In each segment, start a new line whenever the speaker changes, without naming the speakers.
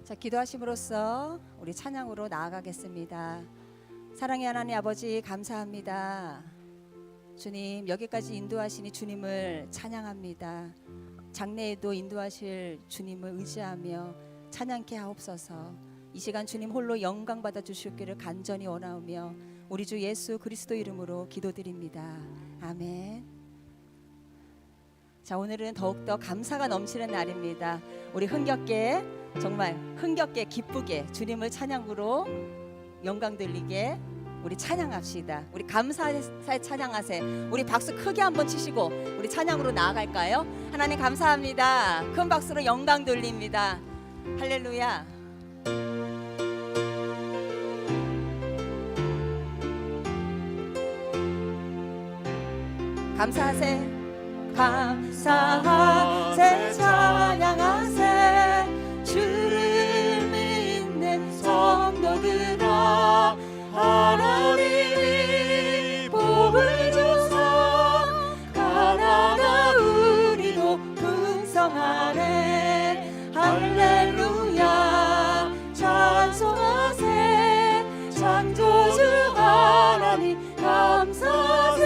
자, 기도하심으로써 우리 찬양으로 나아가겠습니다. 사랑의 하나님 아버지, 감사합니다. 주님, 여기까지 인도하시니 주님을 찬양합니다. 장래에도 인도하실 주님을 의지하며 찬양케 하옵소서. 이 시간 주님 홀로 영광 받아 주시기를 간절히 원하오며 우리 주 예수 그리스도 이름으로 기도드립니다. 아멘. 자, 오늘은 더욱더 감사가 넘치는 날입니다. 우리 흥겹게, 정말 흥겹게 기쁘게 주님을 찬양으로 영광 돌리게 우리 찬양합시다. 우리 감사의 찬양하세. 우리 박수 크게 한번 치시고 우리 찬양으로 나아갈까요? 하나님 감사합니다. 큰 박수로 영광 돌립니다. 할렐루야. 감사하세. 감사하세. 찬양하세. 주를 믿는 성도들아, 하나님이 복을 주사 가나다 우리도 풍성하네. 할렐루야. 찬송하세. 창조주 하나님 감사하세.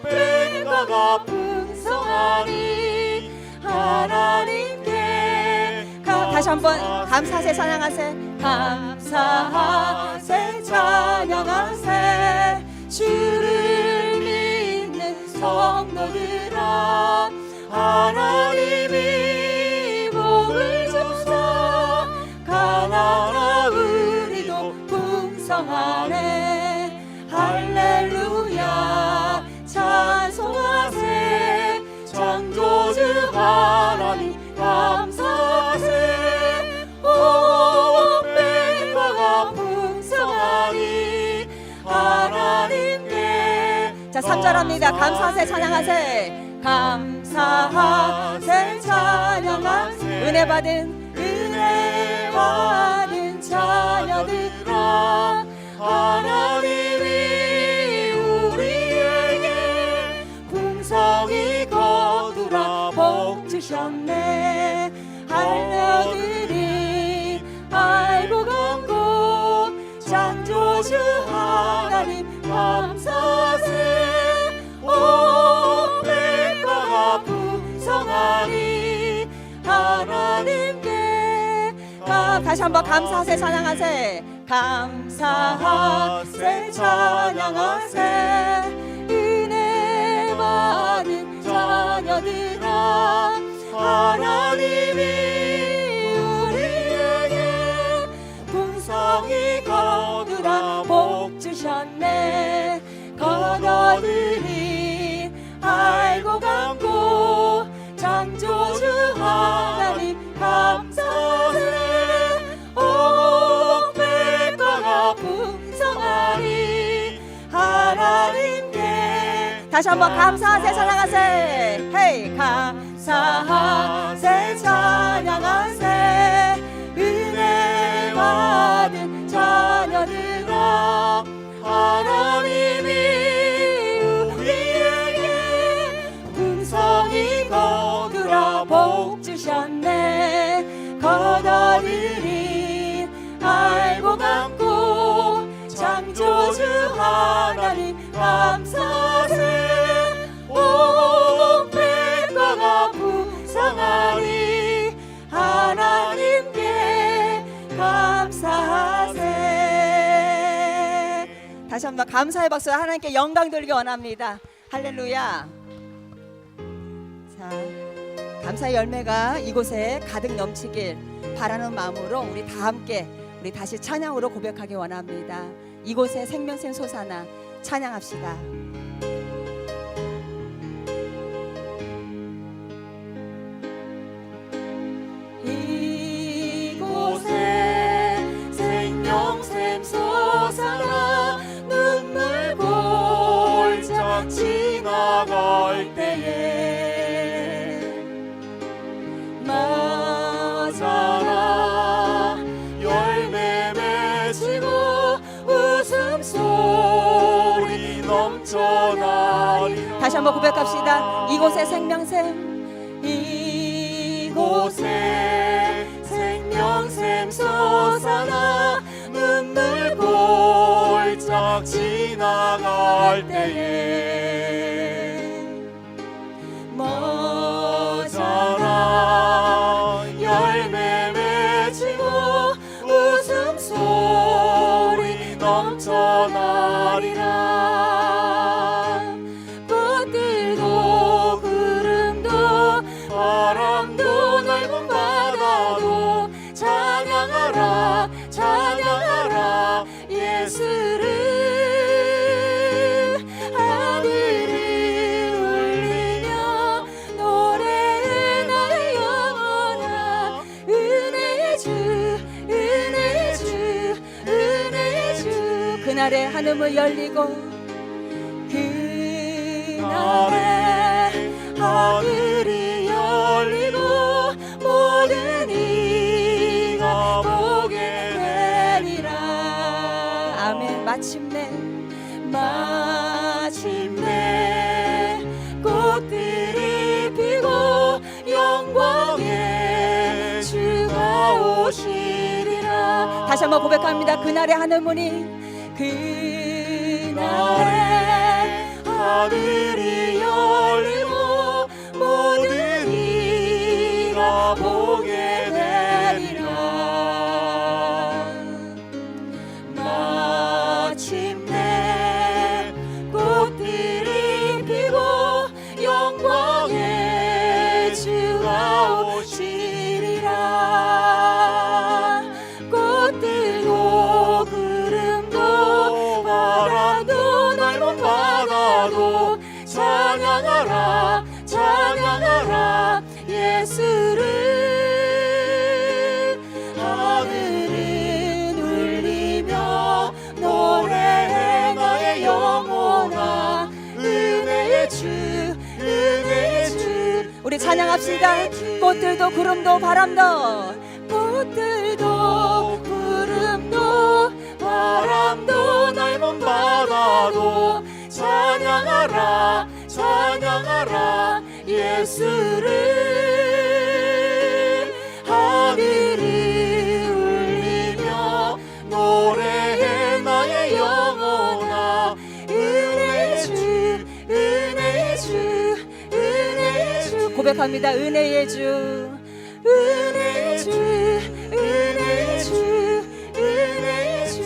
백가가 풍성하니 하나님께 다시 한번 감사하세. 찬양하세. 감사하세. 찬양하세. 주를 믿는 성도들아, 하나님이 복을 주사 가나다 우리도 풍성하네. 할렐루야. 찬송하세. 창조주 하나님 감사하세. 오 백가가 풍성하니 하나님께. 자, 3절합니다. 감사하세. 찬양하세. 감사하세. 찬양하세. 은혜 받은 자녀들아, 하나님이 우리에게 풍성히 거두라 복 주셨네. 알려드린 알고 감고 창조주 하나님 감사하세. 오 백가가 풍성하니 하나님께. 다시 한번 감사하세. 찬양하세. 감사하세. 찬양하세. 은혜 받은 자녀들아, 하나님이 우리에게 풍성히 거두라 복 주셨네. 거둬들인 알고 감고 창조주 하나님 감사하세. 오 백가가 풍성하니 하나님께. 다시 한번 감사하세. 찬양하세. 헤이. 감사하세. 찬양하세. 은혜 받은 자녀들아, 하나님이 우리에게 풍성히 거두라 복 주셨네. 거둬들인 알고 감고 창조주 하나님 감사하세. 오 백가가 풍성하니 하나님께 감사하세. 다시 한번 감사의 박수 하나님께 영광 돌리기 원합니다. 할렐루야. 자, 감사의 열매가 이곳에 가득 넘치길 바라는 마음으로 우리 다 함께 우리 다시 찬양으로 고백하기 원합니다. 이곳에 생명샘 솟아나 찬양합시다. 이곳에 생명샘 솟아나 눈물 골짜 지나갈 때에 맞아라 열매 맺히고 웃음소리 넘쳐나리. 다시 한번 고백합시다. 이곳에 생명샘, 이곳에 평생 솟아나 눈물 골짝 지나갈 때에 모자라 열매 맺히고 웃음소리 넘쳐나리라. 꽃들도 구름도 바람도 넓은 바다도 찬양하라 찬양하라 예수를. 하늘을 울리며 노래해 나의 영혼아. 은혜의 주 은혜의 주 은혜의 주. 그날에 하늘을 열리고 그날에 하늘이 열리고 모든 이가 보게 되리라. 아멘. 마침내 꽃들이 피고 영광의 주가 오시리라. 다시 한번 고백합니다. 그날의 하늘문이 그날에 하늘이 열리고 모든 이가 보게 되리라. 마침내 꽃들이 피고 영광의 주가 오시리라. 꽃들도 구름도 바다도 넓은 바다도 찬양하라 찬양하라 예수를. 하늘은 울리며 노래해 나의 영혼아. 은혜의 주 은혜의 주. 우리 찬양합시다. 꽃들도 구름도 바람도 꽃들도 구름도 바람도 넓은 바다도 찬양하라 찬양하라 예수를. 하늘이 울리며 노래해 나의 영혼아. 은혜의 주 은혜의 주 은혜의 주. 고백합니다. 은혜의 주 은혜의 주 은혜의 주 은혜의 주.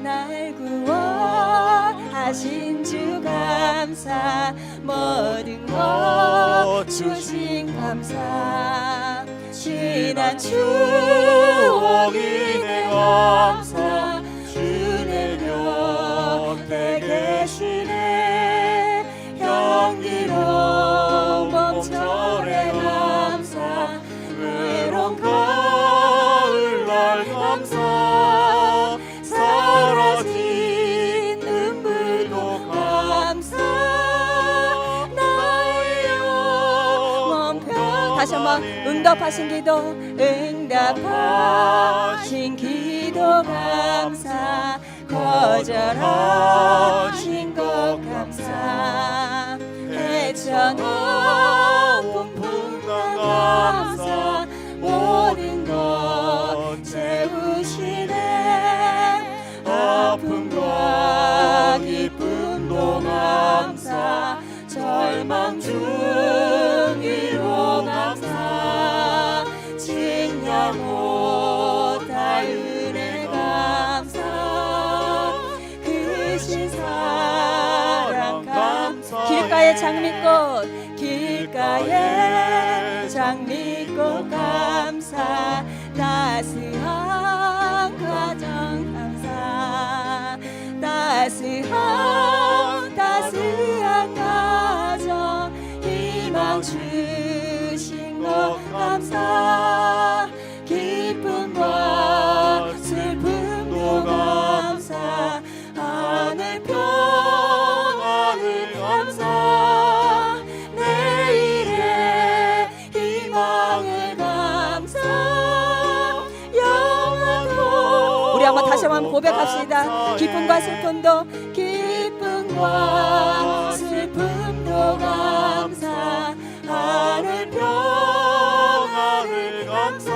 날 구원하신 주 감사. 모든 것 주신 감사. 지난 추억이 내 감사. 주의 곁에 계시네. 향기로운 봄철의 감사. 외로운 가을날 감사. 사라진 눈물도 감사. 나의 영혼 편. 다시 한번 응답하신 기도 응답하신 기도 감사. 거절하신 것 감사. 헤쳐놓은 풍랑 감사. 모든 것 채우시네. 아픔과 기쁨도 감사. 절망 중이로 감사. 칭량 못할 은혜 감사. 크신 사랑 감사. 길가의 장미꽃 길가의 장미꽃 감사. 따스한 가정 감사. 따스한 가정 희망 주신 것 감사. 기쁨과 슬픔도 감사. 하늘 평안을 감사. 내일의 희망을 감사. 영원토록. 우리 한번 다시 한번 고백합시다. 기쁨과 슬픔도 기쁨과 슬픔도 감사. 하늘 평안을 감사.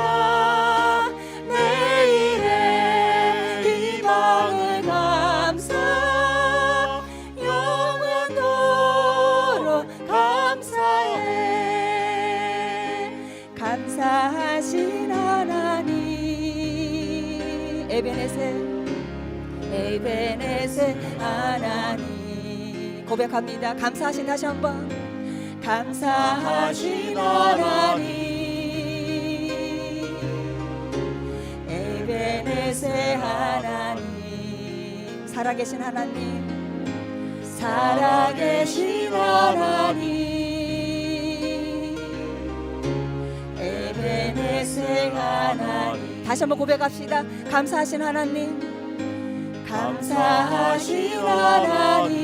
에베네셀 하나님 고백합니다. 감사하신 다시 한번 감사하신 하나님 에베네셀 하나님 살아계신 하나님 살아계신 하나님 에베네셀 하나님 다시 한번 고백합시다. 감사하신 하나님 감사하신 하나님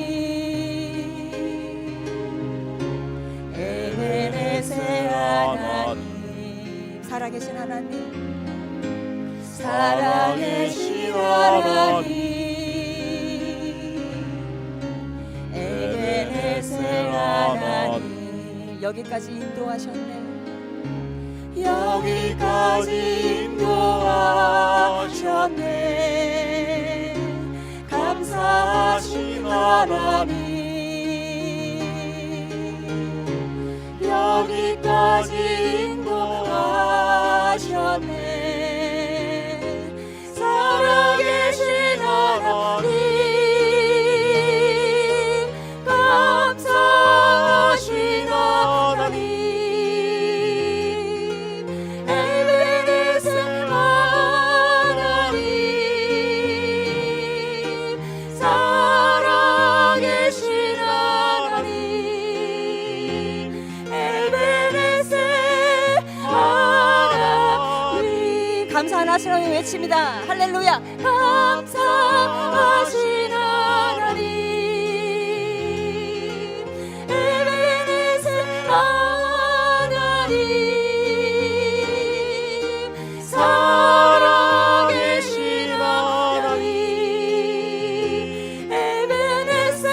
에베네셀 하나님 살아계신 하나님 살아계신 하나님 에베네셀 하나님 여기까지 인도하셨네 여기까지 인도하셨네 감사하신 하나님 여기까지 인도하셨네 살아계신 하나님 감사하신 하나님 에베네셀 하나님 살아계신 하나님 에베네셀 하나님 감사하신 하나님 외칩니다. 할렐루야 감사하신 하나님 에베네셀 하나님 살아계신 하나님 에베네셀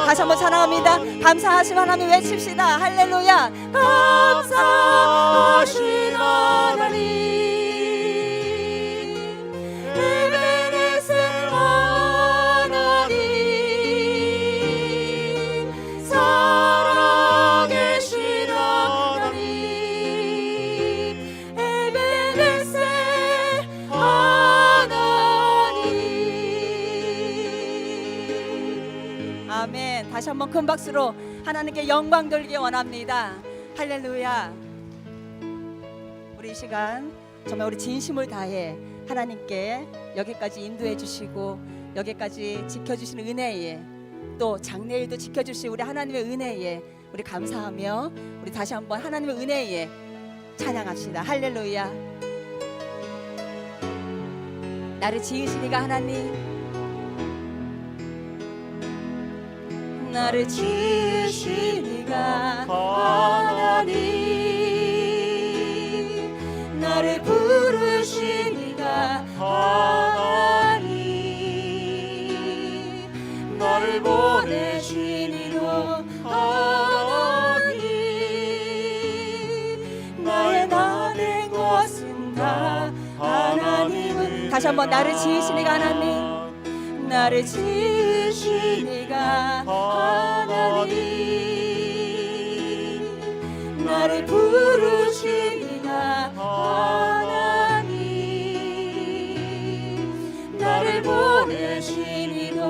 다시 한번 찬양합니다. 감사하신 하나님 외칩시다. 할렐루야 감사하신 하나님 에베네셀 하나님 살아계신 하나님 에베네셀 하나님 아멘. 다시 한번 큰 박수로 하나님께 영광 돌리기 원합니다. 할렐루야. 우리 이 시간 정말 우리 진심을 다해 하나님께 여기까지 인도해 주시고 여기까지 지켜주시는 은혜에 또 장래일도 지켜주시고 우리 하나님의 은혜에 우리 감사하며 우리 다시 한번 하나님의 은혜에 찬양합시다. 할렐루야. 나를 지으신 이가 하나님 나를 지으신 이가 하나님 나를 부르신 이가 하나님 나를 보내신 이도 하나님 나의 나 된 것은 다 하나님은 다시 한번 나를 지으신 이가 하나님 나를 지으신 이가 하나님 나를 부르신 이가 하나님 나를 보내신 이도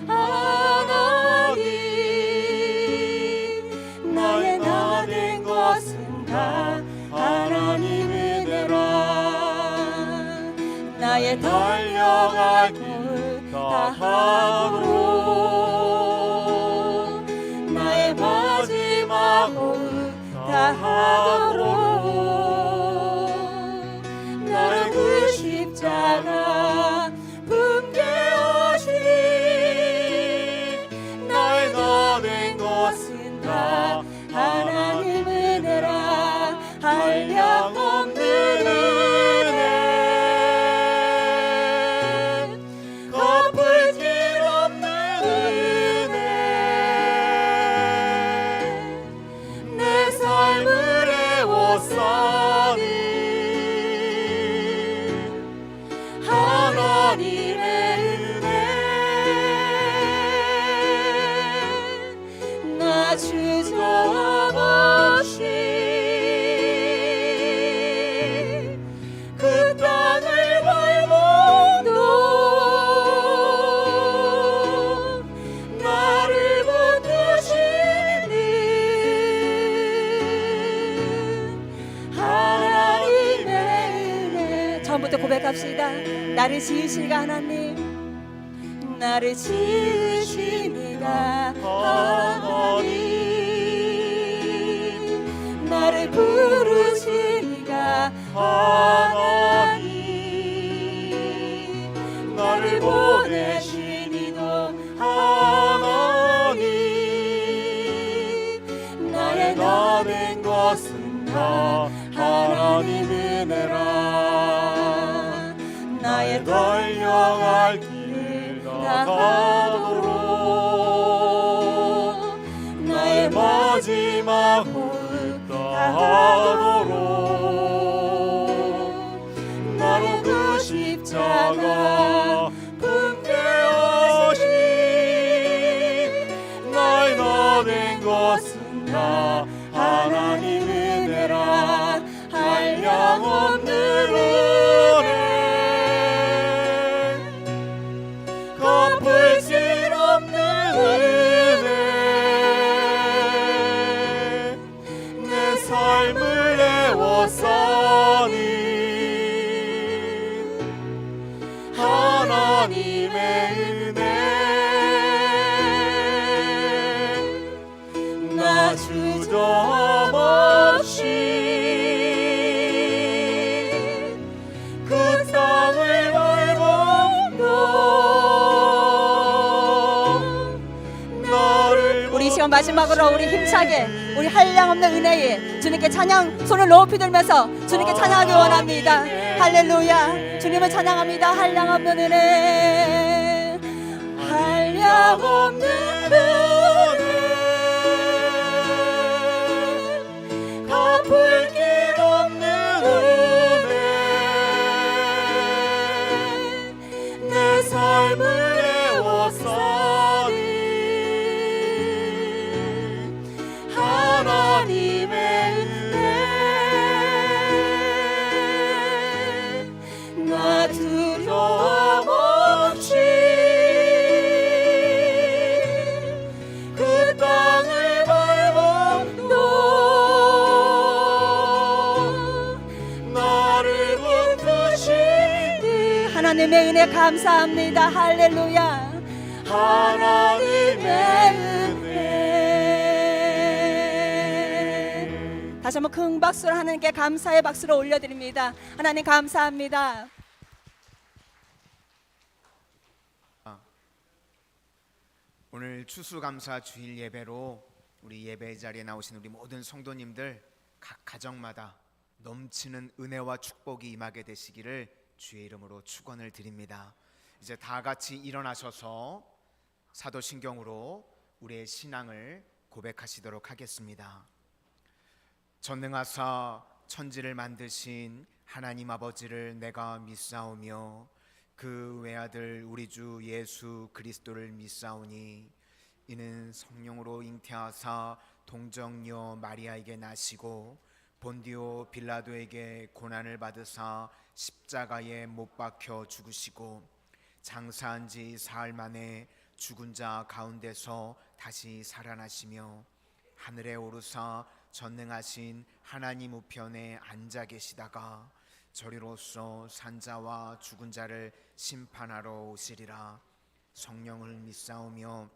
하나님 나의 나 된 것은 다 하나님 은혜라 나의 달려갈 길 다하도록 나의 마지막 호흡 다하도록 나의 그 십자가 품게 하시니 나의 나 된 것은 다 하나님 은혜라 한량없는 은혜 갚을 길 없는 은혜 내 삶을 애워싸니 하나님의 은혜 나 주저없이 그 땅을 고백합시다. 나를 지으시니가 하나님, 나를 지으시니가 하나님, 나를 부르시니가 하나님, 나를 보내시니도 하나님, 나의 나 된 것은 다 하나님 은혜라. 나의 달려갈 길 다하도록, 나의 마지막 호흡 다하도록, 나로 그 십자가 품게 하시니, 나의 나 된 것은 다 하나님 은혜라. 한량없는 은혜, 갚을 수 없는 은혜, 내 삶을 애워싸니 하나님의 은혜. 나 주저없이 그 땅을 밟아도 나를. 우리 시간 마지막으로 우리 힘차게 우리 한량없는 은혜에 주님께 찬양 손을 높이 들면서 주님께 찬양하기 원합니다. 할렐루야. 주님을 찬양합니다. 한량없는 은혜, 한량없는 은혜, 갚을 길 없는 은혜, 내 삶을 애워싸니 하나님의 은혜. 나 두려움 없이 그 땅을 밟아도 나를 붙드시니 하나님의 은혜 감사합니다. 할렐루야. 하나님의 은혜. 다시 한번 큰 박수로 하나님께 감사의 박수를 올려드립니다. 하나님 감사합니다.
오늘 추수감사 주일 예배로 우리 예배 자리에 나오신 우리 모든 성도님들 각 가정마다 넘치는 은혜와 축복이 임하게 되시기를 주의 이름으로 축원을 드립니다. 이제 다 같이 일어나셔서 사도신경으로 우리의 신앙을 고백하시도록 하겠습니다. 전능하사 천지를 만드신 하나님 아버지를 내가 믿사오며 그 외아들 우리 주 예수 그리스도를 믿사오니 이는 성령으로 잉태하사 동정녀 마리아에게 나시고 본디오 빌라도에게 고난을 받으사 십자가에 못 박혀 죽으시고 장사한 지 사흘 만에 죽은 자 가운데서 다시 살아나시며 하늘에 오르사 전능하신 하나님 우편에 앉아 계시다가 저리로서 산자와 죽은 자를 심판하러 오시리라. 성령을 믿사오며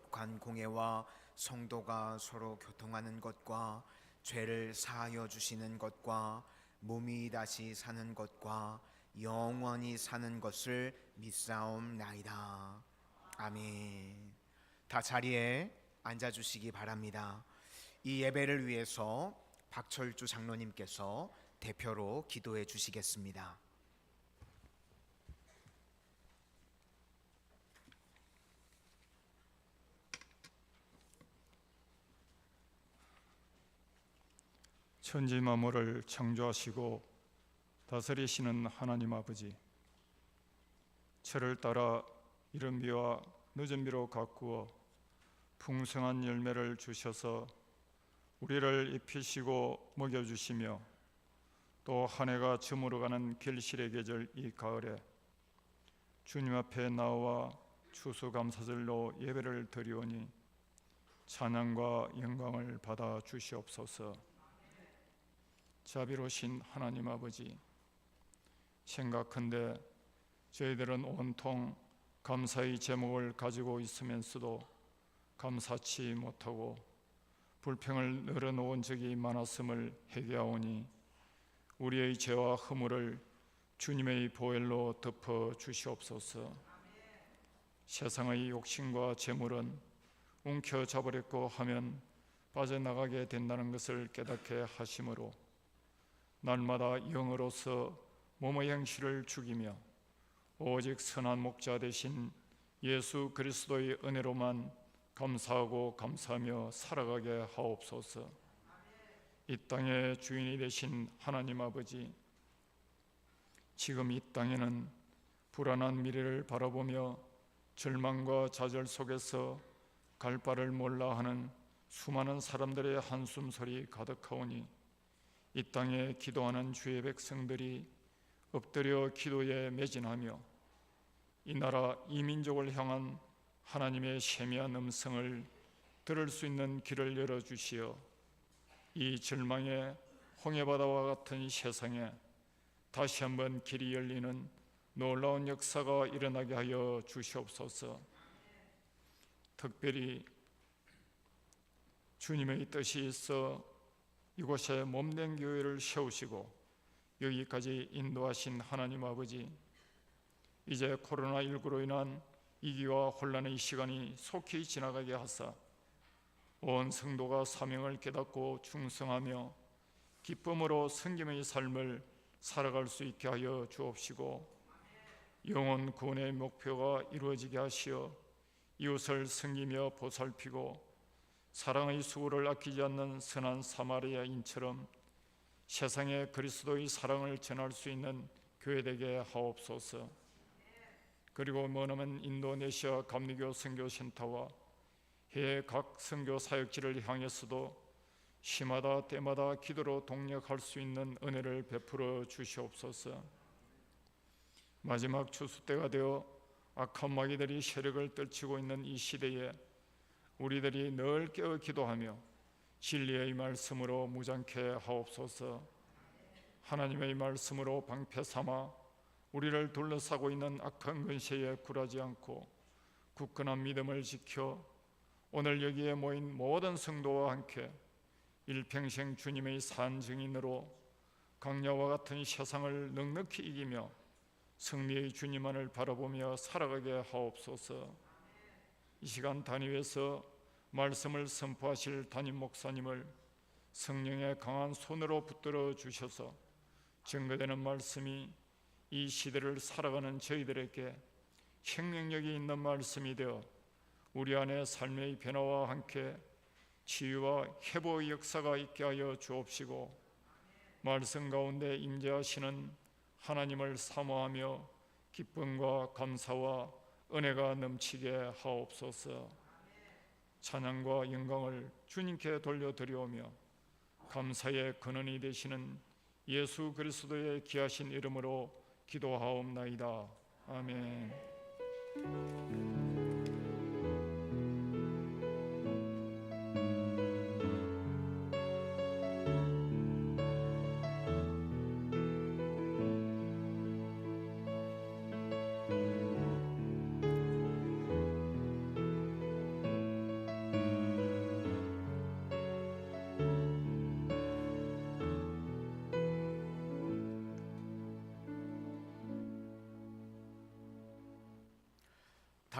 관공회와 성도가 서로 교통하는 것과 죄를 사하여 주시는 것과 몸이 다시 사는 것과 영원히 사는 것을 믿사옵나이다. 아멘. 다 자리에 앉아주시기 바랍니다. 이 예배를 위해서 박철주 장로님께서 대표로 기도해 주시겠습니다.
천지 만물을 창조하시고 다스리시는 하나님 아버지, 철을 따라 이른 비와 늦은 비로 가꾸어 풍성한 열매를 주셔서 우리를 입히시고 먹여주시며 또 한 해가 저물어가는 결실의 계절 이 가을에 주님 앞에 나와 추수감사절로 예배를 드리오니 찬양과 영광을 받아 주시옵소서. 자비로우신 하나님 아버지, 생각한데 저희들은 온통 감사의 제목을 가지고 있으면서도 감사치 못하고 불평을 늘어놓은 적이 많았음을 회개하오니 우리의 죄와 허물을 주님의 보혈로 덮어 주시옵소서. 세상의 욕심과 재물은 움켜잡으려고 하면 빠져나가게 된다는 것을 깨닫게 하심으로 날마다 영으로서 몸의 형실을 죽이며 오직 선한 목자 되신 예수 그리스도의 은혜로만 감사하고 감사하며 살아가게 하옵소서. 이 땅의 주인이 되신 하나님 아버지, 지금 이 땅에는 불안한 미래를 바라보며 절망과 좌절 속에서 갈 바를 몰라 하는 수많은 사람들의 한숨 소리 가득하오니 이 땅에 기도하는 주의 백성들이 엎드려 기도에 매진하며 이 나라 이 민족을 향한 하나님의 세미한 음성을 들을 수 있는 길을 열어주시어 이 절망의 홍해바다와 같은 세상에 다시 한번 길이 열리는 놀라운 역사가 일어나게 하여 주시옵소서. 특별히 주님의 뜻이 있어 이곳에 몸된 교회를 세우시고 여기까지 인도하신 하나님 아버지, 이제 코로나19로 인한 위기와 혼란의 시간이 속히 지나가게 하사 온 성도가 사명을 깨닫고 충성하며 기쁨으로 섬김의 삶을 살아갈 수 있게 하여 주옵시고 영혼 구원의 목표가 이루어지게 하시어 이웃을 섬기며 보살피고 사랑의 수고를 아끼지 않는 선한 사마리아인처럼 세상에 그리스도의 사랑을 전할 수 있는 교회 되게 하옵소서. 그리고 머나먼 인도네시아 감리교 선교센터와 해외 각 선교 사역지를 향해서도 시마다 때마다 기도로 동력할 수 있는 은혜를 베풀어 주시옵소서. 마지막 추수 때가 되어 악한 마귀들이 세력을 떨치고 있는 이 시대에 우리들이 늘 깨어 기도하며 진리의 말씀으로 무장케 하옵소서. 하나님의 말씀으로 방패 삼아 우리를 둘러싸고 있는 악한 근세에 굴하지 않고 굳건한 믿음을 지켜 오늘 여기에 모인 모든 성도와 함께 일평생 주님의 산 증인으로 강야와 같은 세상을 넉넉히 이기며 승리의 주님만을 바라보며 살아가게 하옵소서. 이 시간 단위에서 말씀을 선포하실 담임 목사님을 성령의 강한 손으로 붙들어 주셔서 증거되는 말씀이 이 시대를 살아가는 저희들에게 생명력이 있는 말씀이 되어 우리 안에 삶의 변화와 함께 치유와 회복의 역사가 있게 하여 주옵시고 말씀 가운데 임재하시는 하나님을 사모하며 기쁨과 감사와 은혜가 넘치게 하옵소서. 찬양과 영광을 주님께 돌려드리오며 감사의 근원이 되시는 예수 그리스도의 귀하신 이름으로 기도하옵나이다. 아멘.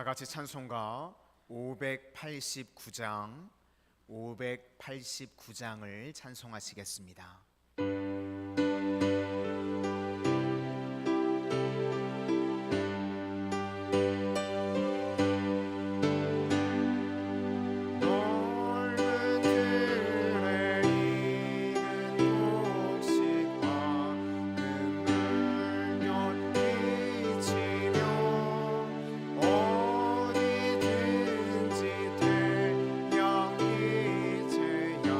다 같이 찬송가 589장을 찬송하시겠습니다.
어디든지 태양이 제야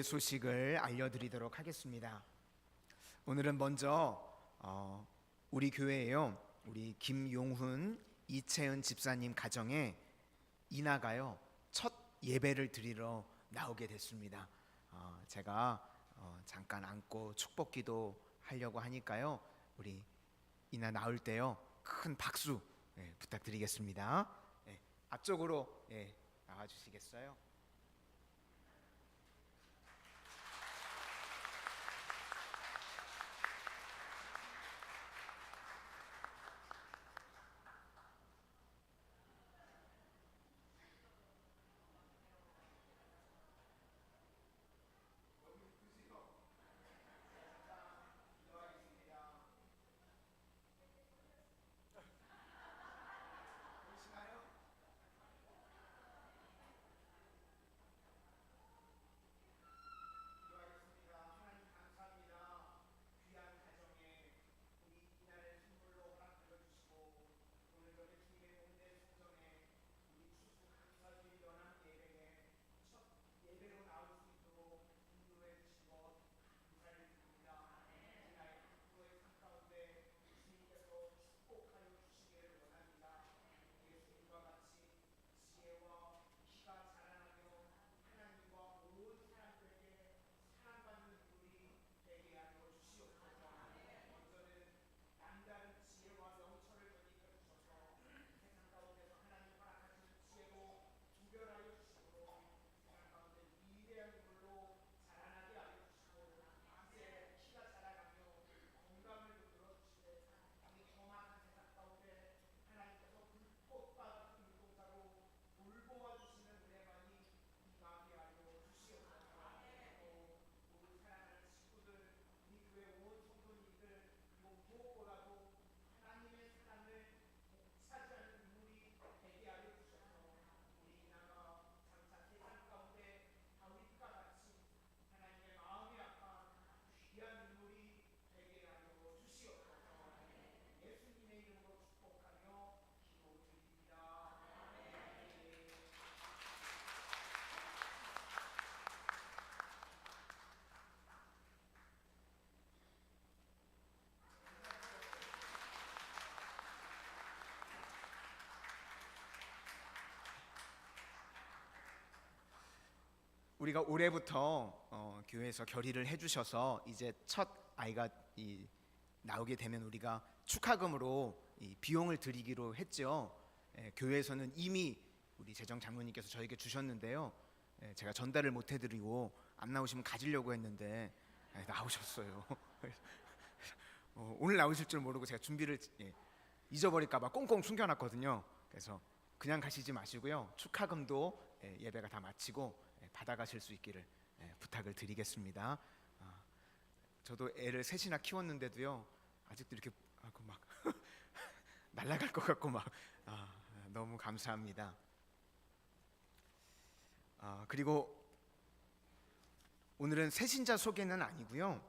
소식을 알려드리도록 하겠습니다. 오늘은 먼저 우리 교회에요, 우리 김용훈, 이채은 집사님 가정에 이나가요 첫 예배를 드리러 나오게 됐습니다. 제가 잠깐 앉고 축복기도 하려고 하니까요, 우리 이나 나올 때요 큰 박수 부탁드리겠습니다. 앞쪽으로 나와주시겠어요? 우리가 올해부터 교회에서 결의를 해주셔서 이제 첫 아이가 나오게 되면 우리가 축하금으로 이 비용을 드리기로 했죠. 교회에서는 이미 우리 재정 장로님께서 저에게 주셨는데요. 제가 전달을 못 해드리고 안 나오시면 가지려고 했는데 나오셨어요. 오늘 나오실 줄 모르고 제가 준비를 잊어버릴까봐 꽁꽁 숨겨놨거든요. 그래서 그냥 가시지 마시고요, 축하금도 예배가 다 마치고 받아가실 수 있기를 부탁을 드리겠습니다. 저도 애를 셋이나 키웠는데도요 아직도 이렇게 막 날아갈 것 같고 막 너무 감사합니다. 그리고 오늘은 새신자 소개는 아니고요,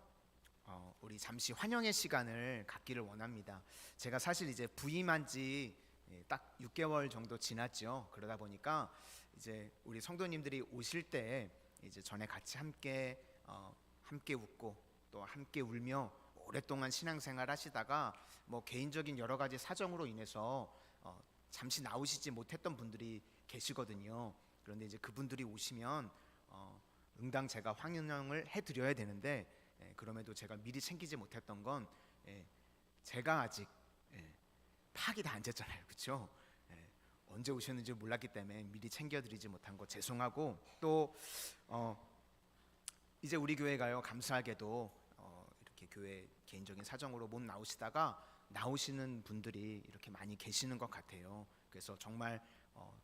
우리 잠시 환영의 시간을 갖기를 원합니다. 제가 사실 이제 부임한 지 딱 6개월 정도 지났죠. 그러다 보니까 이제 우리 성도님들이 오실 때 이제 전에 같이 함께 웃고 또 함께 울며 오랫동안 신앙생활 하시다가 뭐 개인적인 여러 가지 사정으로 인해서 잠시 나오시지 못했던 분들이 계시거든요. 그런데 이제 그분들이 오시면 응당 제가 환영을 해드려야 되는데 그럼에도 제가 미리 챙기지 못했던 건 제가 아직 팍이 다 안 졌잖아요, 그렇죠? 언제 오셨는지 몰랐기 때문에 미리 챙겨드리지 못한 거 죄송하고, 또 이제 우리 교회가요 감사하게도 이렇게 교회 개인적인 사정으로 못 나오시다가 나오시는 분들이 이렇게 많이 계시는 것 같아요. 그래서 정말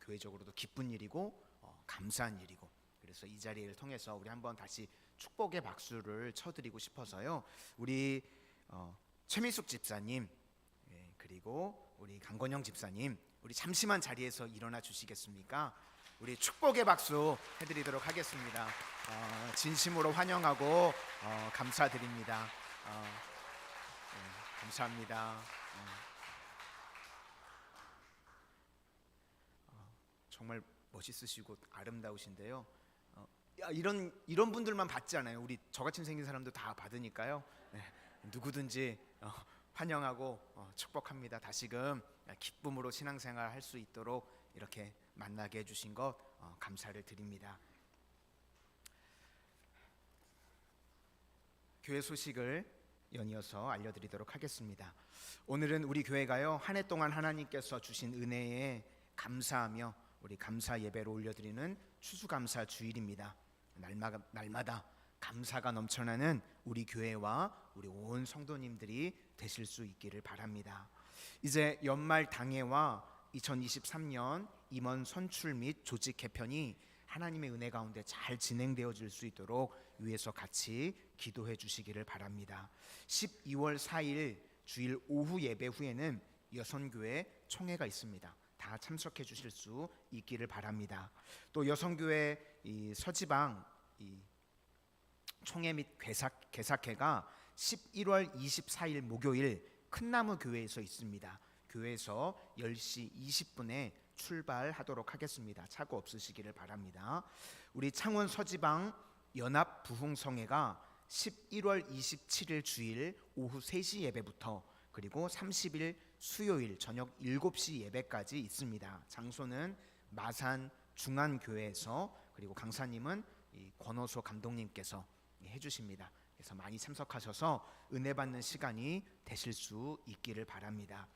교회적으로도 기쁜 일이고 감사한 일이고, 그래서 이 자리를 통해서 우리 한번 다시 축복의 박수를 쳐드리고 싶어서요, 우리 최미숙 집사님 그리고 우리 강건영 집사님, 우리 잠시만 자리에서 일어나 주시겠습니까? 우리 축복의 박수 해드리도록 하겠습니다. 진심으로 환영하고 감사드립니다. 감사합니다. 정말 멋있으시고 아름다우신데요. 이런 분들만 받지 않아요. 우리 저같이 생긴 사람도 다 받으니까요. 네, 누구든지 환영하고 축복합니다. 다시금 기쁨으로 신앙생활 할 수 있도록 이렇게 만나게 해주신 것 감사를 드립니다. 교회 소식을 연이어서 알려드리도록 하겠습니다. 오늘은 우리 교회가요, 한 해 동안 하나님께서 주신 은혜에 감사하며 우리 감사 예배로 올려드리는 추수감사 주일입니다. 날마다 감사가 넘쳐나는 우리 교회와 우리 온 성도님들이 되실 수 있기를 바랍니다. 이제 연말 당회와 2023년 임원 선출 및 조직 개편이 하나님의 은혜 가운데 잘 진행되어질 수 있도록 위에서 같이 기도해 주시기를 바랍니다. 12월 4일 주일 오후 예배 후에는 여선교회 총회가 있습니다. 다 참석해 주실 수 있기를 바랍니다. 또 여선교회 이 서지방 이 총회 및 개사회가 11월 24일 목요일 큰나무 교회에서 있습니다. 교회에서 10시 20분에 출발하도록 하겠습니다. 착오 없으시기를 바랍니다. 우리 창원 서지방 연합 부흥성회가 11월 27일 주일 오후 3시 예배부터 그리고 30일 수요일 저녁 7시 예배까지 있습니다. 장소는 마산 중안교회에서, 그리고 강사님은 권호소 감독님께서 해주십니다. 그래서 많이 참석하셔서 은혜 받는 시간이 되실 수 있기를 바랍니다.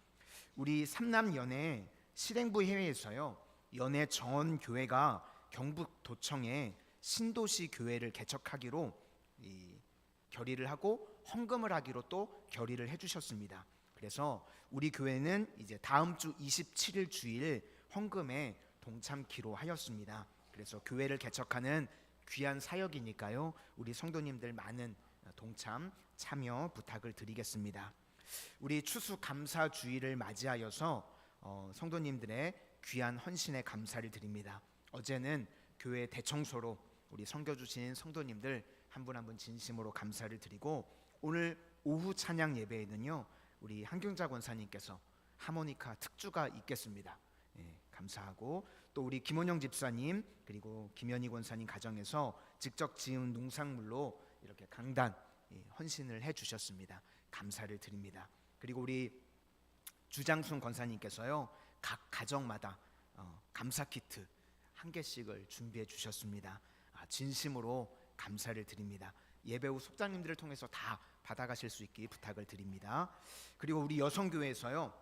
우리 삼남연회 실행부 회의에서요, 연회 정원교회가 경북도청에 신도시 교회를 개척하기로 결의를 하고 헌금을 하기로 또 결의를 해주셨습니다. 그래서 우리 교회는 이제 다음 주 27일 주일 헌금에 동참키로 하였습니다. 그래서 교회를 개척하는 귀한 사역이니까요, 우리 성도님들 많은 동참 참여 부탁을 드리겠습니다. 우리 추수감사 주일을 맞이하여서 성도님들의 귀한 헌신에 감사를 드립니다. 어제는 교회 대청소로 우리 섬겨주신 성도님들 한 분 한 분 진심으로 감사를 드리고, 오늘 오후 찬양 예배에는요, 우리 한경자 권사님께서 하모니카 특주가 있겠습니다. 감사하고, 또 우리 김원영 집사님 그리고 김현희 권사님 가정에서 직접 지은 농산물로 이렇게 강단 헌신을 해주셨습니다. 감사를 드립니다. 그리고 우리 주장순 권사님께서요, 각 가정마다 감사 키트 1개씩을 준비해 주셨습니다. 진심으로 감사를 드립니다. 예배 후 속장님들을 통해서 다 받아가실 수 있게 부탁을 드립니다. 그리고 우리 여성교회에서요,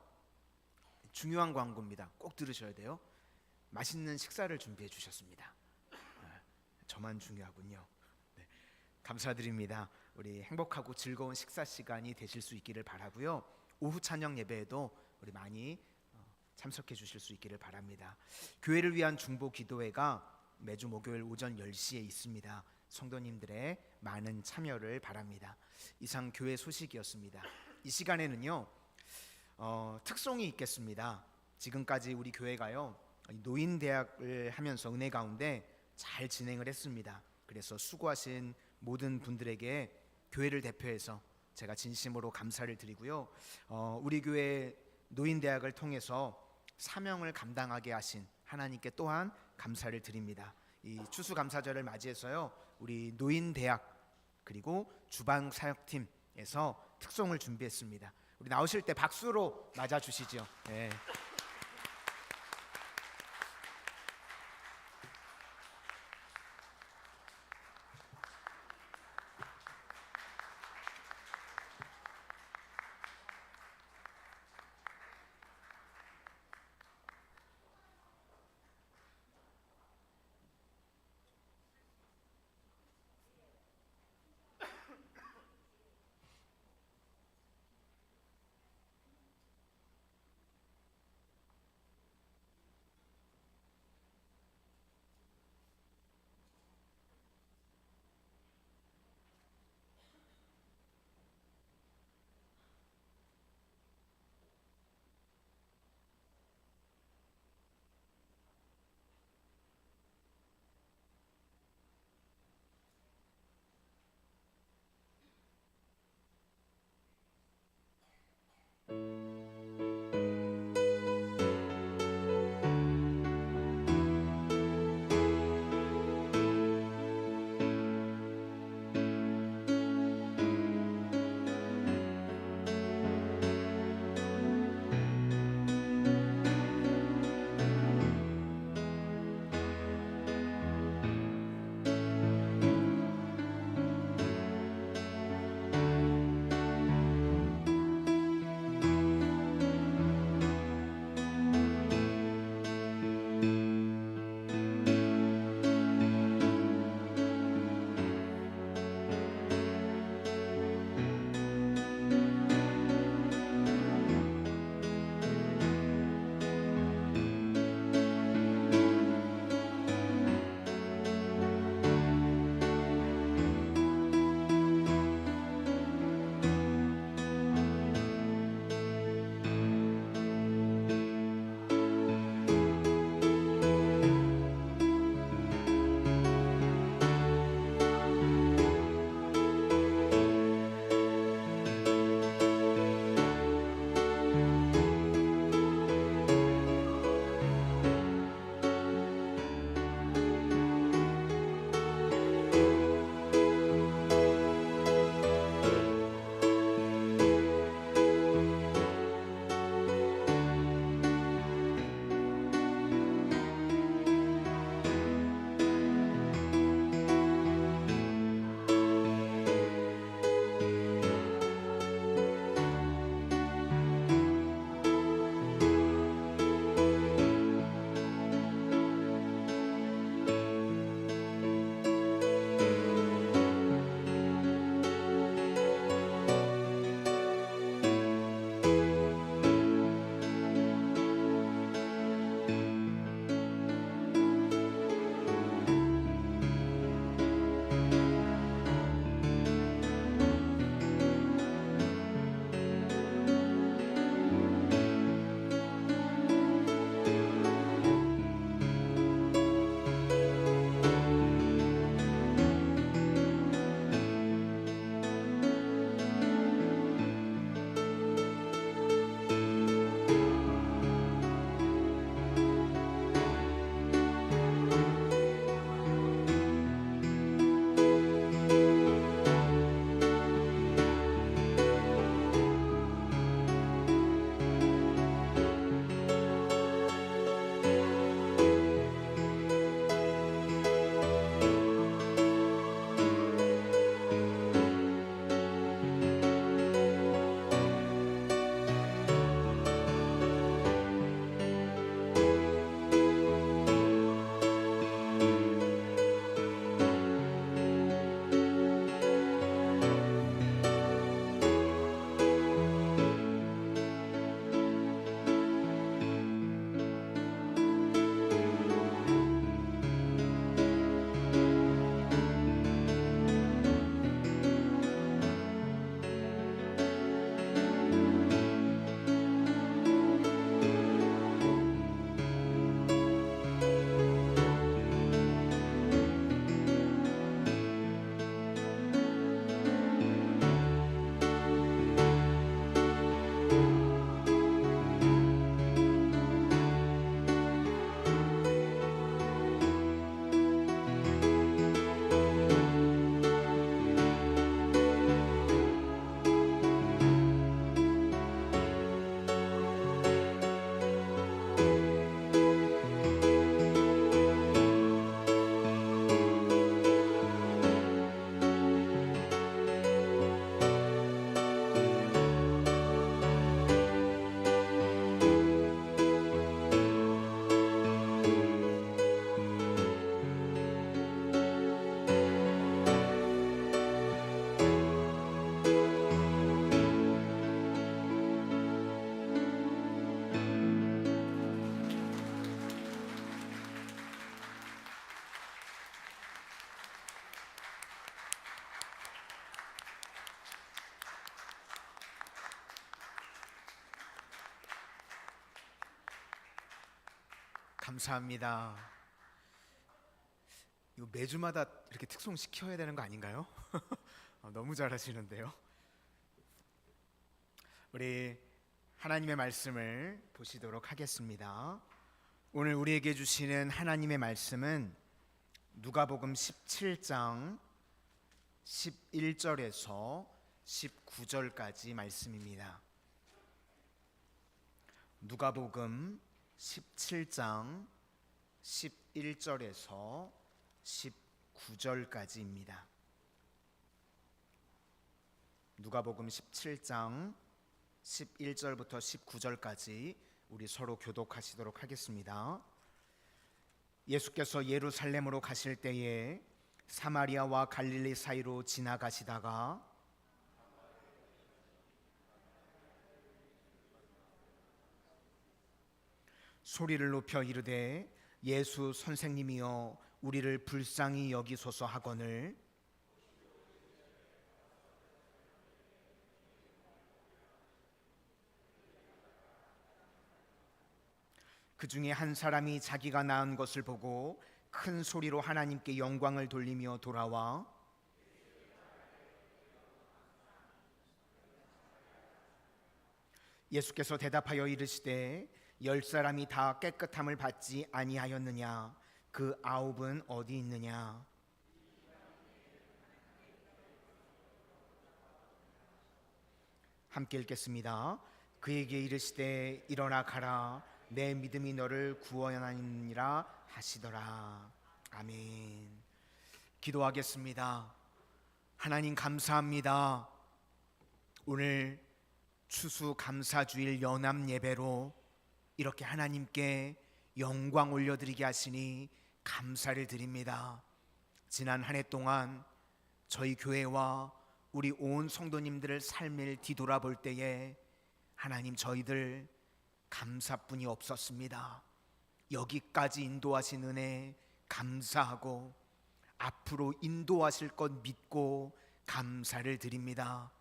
중요한 광고입니다. 꼭 들으셔야 돼요. 맛있는 식사를 준비해 주셨습니다. 저만 중요하군요. 네, 감사드립니다. 우리 행복하고 즐거운 식사 시간이 되실 수 있기를 바라고요. 오후 찬양 예배에도 우리 많이 참석해 주실 수 있기를 바랍니다. 교회를 위한 중보 기도회가 매주 목요일 오전 10시에 있습니다. 성도님들의 많은 참여를 바랍니다. 이상 교회 소식이었습니다. 이 시간에는요, 특송이 있겠습니다. 지금까지 우리 교회가요, 노인대학을 하면서 은혜 가운데 잘 진행을 했습니다. 그래서 수고하신 모든 분들에게 교회를 대표해서 제가 진심으로 감사를 드리고요, 우리 교회 노인대학을 통해서 사명을 감당하게 하신 하나님께 또한 감사를 드립니다. 이 추수감사절을 맞이해서요, 우리 노인대학 그리고 주방사역팀에서 특송을 준비했습니다. 우리 나오실 때 박수로 맞아주시죠. 네. 감사합니다. 이거 매주마다 이렇게 특송 시켜야 되는 거 아닌가요? 너무 잘하시는데요. 우리 하나님의 말씀을 보시도록 하겠습니다. 오늘 우리에게 주시는 하나님의 말씀은 누가복음 17장 11절에서 19절까지 말씀입니다. 누가복음 17장 11절에서 19절까지입니다. 누가복음 17장 11절부터 19절까지 우리 서로 교독하시도록 하겠습니다. 예수께서 예루살렘으로 가실 때에 사마리아와 갈릴리 사이로 지나가시다가 소리를 높여 이르되 예수 선생님이여 우리를 불쌍히 여기소서 하거늘 그 중에 한 사람이 자기가 낳은 것을 보고 큰 소리로 하나님께 영광을 돌리며 돌아와 예수께서 대답하여 이르시되 10사람이 다 깨끗함을 받지 아니하였느냐? 그 9은 어디 있느냐? 함께 읽겠습니다. 그에게 이르시되 일어나 가라 내 믿음이 너를 구원하니라 하시더라. 아멘. 기도하겠습니다. 하나님 감사합니다. 오늘 추수감사주일 연합 예배로 이렇게 하나님께 영광 올려드리게 하시니 감사를 드립니다. 지난 한 해 동안 저희 교회와 우리 온 성도님들의 삶을 뒤돌아볼 때에 하나님 저희들 감사뿐이 없었습니다. 여기까지 인도하신 은혜 감사하고 앞으로 인도하실 것 믿고 감사를 드립니다.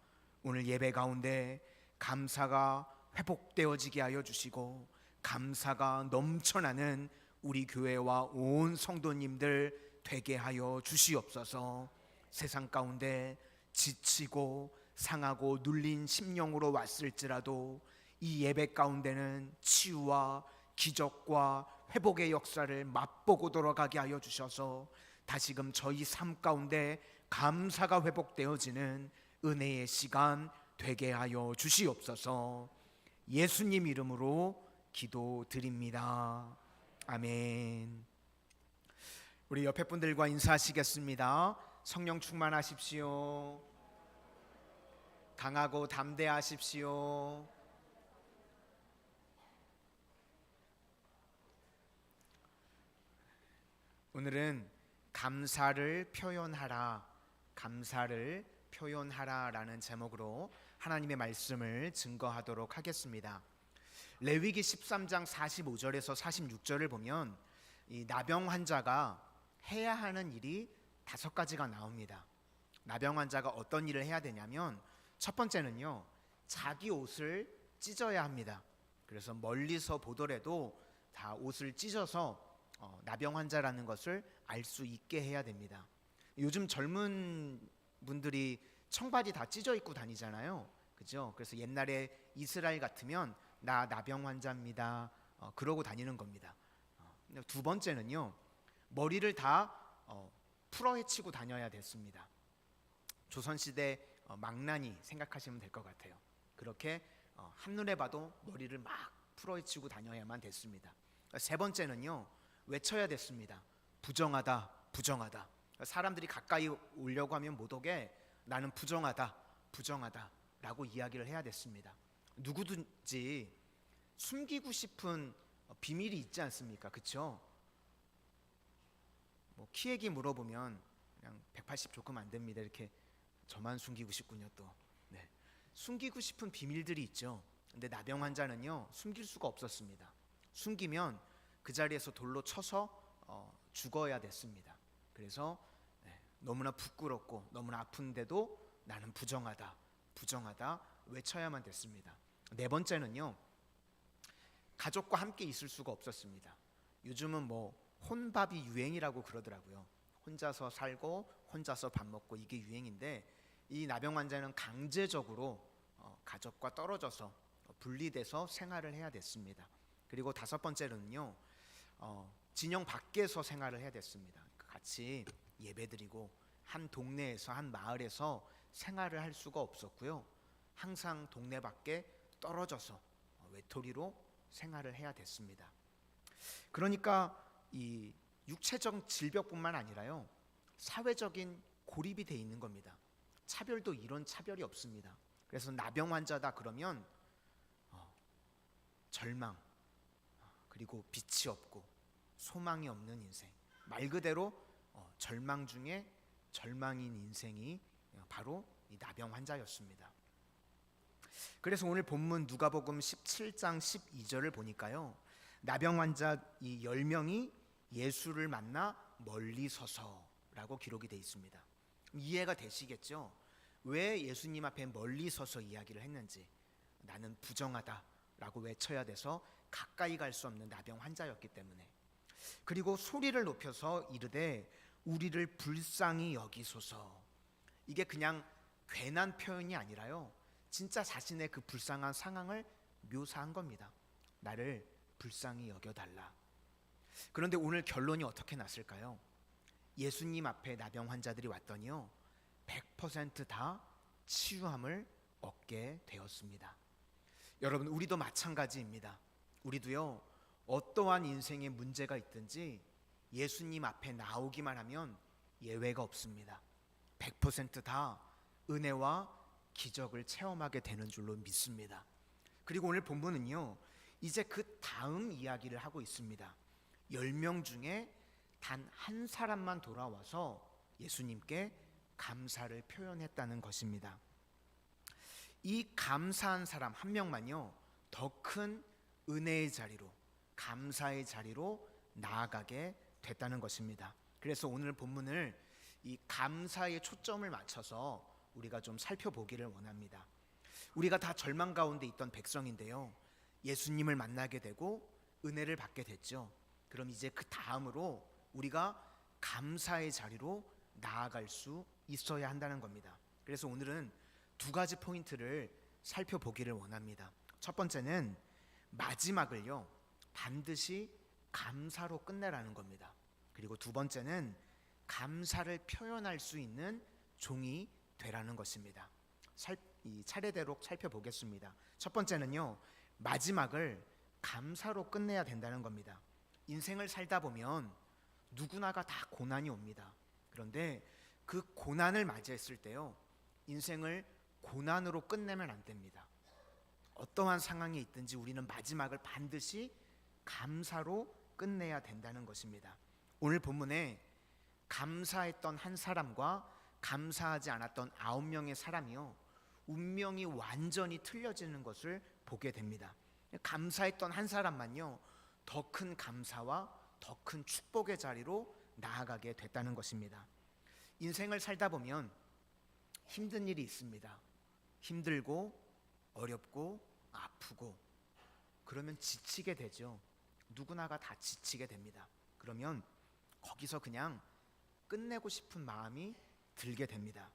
오늘 예배 가운데 감사가 회복되어지게 하여 주시고 감사가 넘쳐나는 우리 교회와 온 성도님들 되게 하여 주시옵소서. 세상 가운데 지치고 상하고 눌린 심령으로 왔을지라도 이 예배 가운데는 치유와 기적과 회복의 역사를 맛보고 돌아가게 하여 주셔서 다시금 저희 삶 가운데 감사가 회복되어지는 은혜의 시간 되게 하여 주시옵소서. 예수님 이름으로 기도드립니다. 아멘. 우리 옆에 분들과 인사하시겠습니다. 성령 충만하십시오. 강하고 담대하십시오. 오늘은 감사를 표현하라, 감사를 표현하라라는 제목으로 하나님의 말씀을 증거하도록 하겠습니다. 레위기 13장 45절에서 46절을 보면 이 나병 환자가 해야 하는 일이 5가지가 나옵니다. 나병 환자가 어떤 일을 해야 되냐면 첫 번째는요, 자기 옷을 찢어야 합니다. 그래서 멀리서 보더라도 다 옷을 찢어서 나병 환자라는 것을 알 수 있게 해야 됩니다. 요즘 젊은 분들이 청바지 다 찢어 입고 다니잖아요. 그죠? 그래서 옛날에 이스라엘 같으면 나 나병 환자입니다. 그러고 다니는 겁니다. 두 번째는요, 머리를 다 풀어헤치고 다녀야 됐습니다. 조선시대 망나니 생각하시면 될 것 같아요. 그렇게 한눈에 봐도 머리를 막 풀어헤치고 다녀야만 됐습니다. 세 번째는요, 외쳐야 됐습니다. 부정하다, 부정하다. 사람들이 가까이 오려고 하면 못 오게 나는 부정하다, 부정하다 라고 이야기를 해야 됐습니다. 누구든지 숨기고 싶은 비밀이 있지 않습니까? 그렇죠? 뭐 키 얘기 물어보면 그냥 180 조금 안 됩니다. 이렇게 저만 숨기고 싶군요. 또 네. 숨기고 싶은 비밀들이 있죠. 근데 나병 환자는요, 숨길 수가 없었습니다. 숨기면 그 자리에서 돌로 쳐서 죽어야 됐습니다. 그래서 너무나 부끄럽고 너무나 아픈데도 나는 부정하다, 부정하다 외쳐야만 됐습니다. 네 번째는요, 가족과 함께 있을 수가 없었습니다. 요즘은 뭐 혼밥이 유행이라고 그러더라고요. 혼자서 살고 혼자서 밥 먹고 이게 유행인데, 이 나병 환자는 강제적으로 가족과 떨어져서 분리돼서 생활을 해야 됐습니다. 그리고 다섯 번째로는요, 진영 밖에서 생활을 해야 됐습니다. 같이 예배드리고 한 동네에서 한 마을에서 생활을 할 수가 없었고요. 항상 동네 밖에 떨어져서 외톨이로 생활을 해야 됐습니다. 그러니까 이 육체적 질병뿐만 아니라요, 사회적인 고립이 돼 있는 겁니다. 차별도 이런 차별이 없습니다. 그래서 나병 환자다 그러면 절망, 그리고 빛이 없고 소망이 없는 인생, 말 그대로 절망 중에 절망인 인생이 바로 이 나병 환자였습니다. 그래서 오늘 본문 누가복음 17장 12절을 보니까요, 나병 환자 이 10명이 예수를 만나 멀리 서서라고 기록이 되어 있습니다. 이해가 되시겠죠? 왜 예수님 앞에 멀리 서서 이야기를 했는지. 나는 부정하다라고 외쳐야 돼서 가까이 갈 수 없는 나병 환자였기 때문에. 그리고 소리를 높여서 이르되 우리를 불쌍히 여기소서. 이게 그냥 괜한 표현이 아니라요, 진짜 자신의 그 불쌍한 상황을 묘사한 겁니다. 나를 불쌍히 여겨달라. 그런데 오늘 결론이 어떻게 났을까요? 예수님 앞에 나병 환자들이 왔더니요, 100% 치유함을 얻게 되었습니다. 여러분, 우리도 마찬가지입니다. 우리도요, 어떠한 인생에 문제가 있든지 예수님 앞에 나오기만 하면 예외가 없습니다. 100% 은혜와 기적을 체험하게 되는 줄로 믿습니다. 그리고 오늘 본문은요, 이제 그 다음 이야기를 하고 있습니다. 10명 중에 단 한 사람만 돌아와서 예수님께 감사를 표현했다는 것입니다. 이 감사한 사람 한 명만요, 더 큰 은혜의 자리로, 감사의 자리로 나아가게 됐다는 것입니다. 그래서 오늘 본문을 이 감사에 초점을 맞춰서 우리가 좀 살펴보기를 원합니다. 우리가 다 절망 가운데 있던 백성인데요, 예수님을 만나게 되고 은혜를 받게 됐죠. 그럼 이제 그 다음으로 우리가 감사의 자리로 나아갈 수 있어야 한다는 겁니다. 그래서 오늘은 두 가지 포인트를 살펴보기를 원합니다. 첫 번째는 마지막을요, 반드시 감사로 끝내라는 겁니다. 그리고 두 번째는 감사를 표현할 수 있는 종이 되라는 것입니다. 차례대로 살펴보겠습니다. 첫 번째는요, 마지막을 감사로 끝내야 된다는 겁니다. 인생을 살다 보면 누구나가 다 고난이 옵니다. 그런데 그 고난을 맞이했을 때요, 인생을 고난으로 끝내면 안 됩니다. 어떠한 상황이 있든지 우리는 마지막을 반드시 감사로 끝내야 된다는 것입니다. 오늘 본문에 감사했던 한 사람과 감사하지 않았던 9명의 사람이요, 운명이 완전히 틀려지는 것을 보게 됩니다. 감사했던 한 사람만요, 더 큰 감사와 더 큰 축복의 자리로 나아가게 됐다는 것입니다. 인생을 살다 보면 힘든 일이 있습니다. 힘들고 어렵고 아프고, 그러면 지치게 되죠. 누구나가 다 지치게 됩니다. 그러면 거기서 그냥 끝내고 싶은 마음이 들게 됩니다.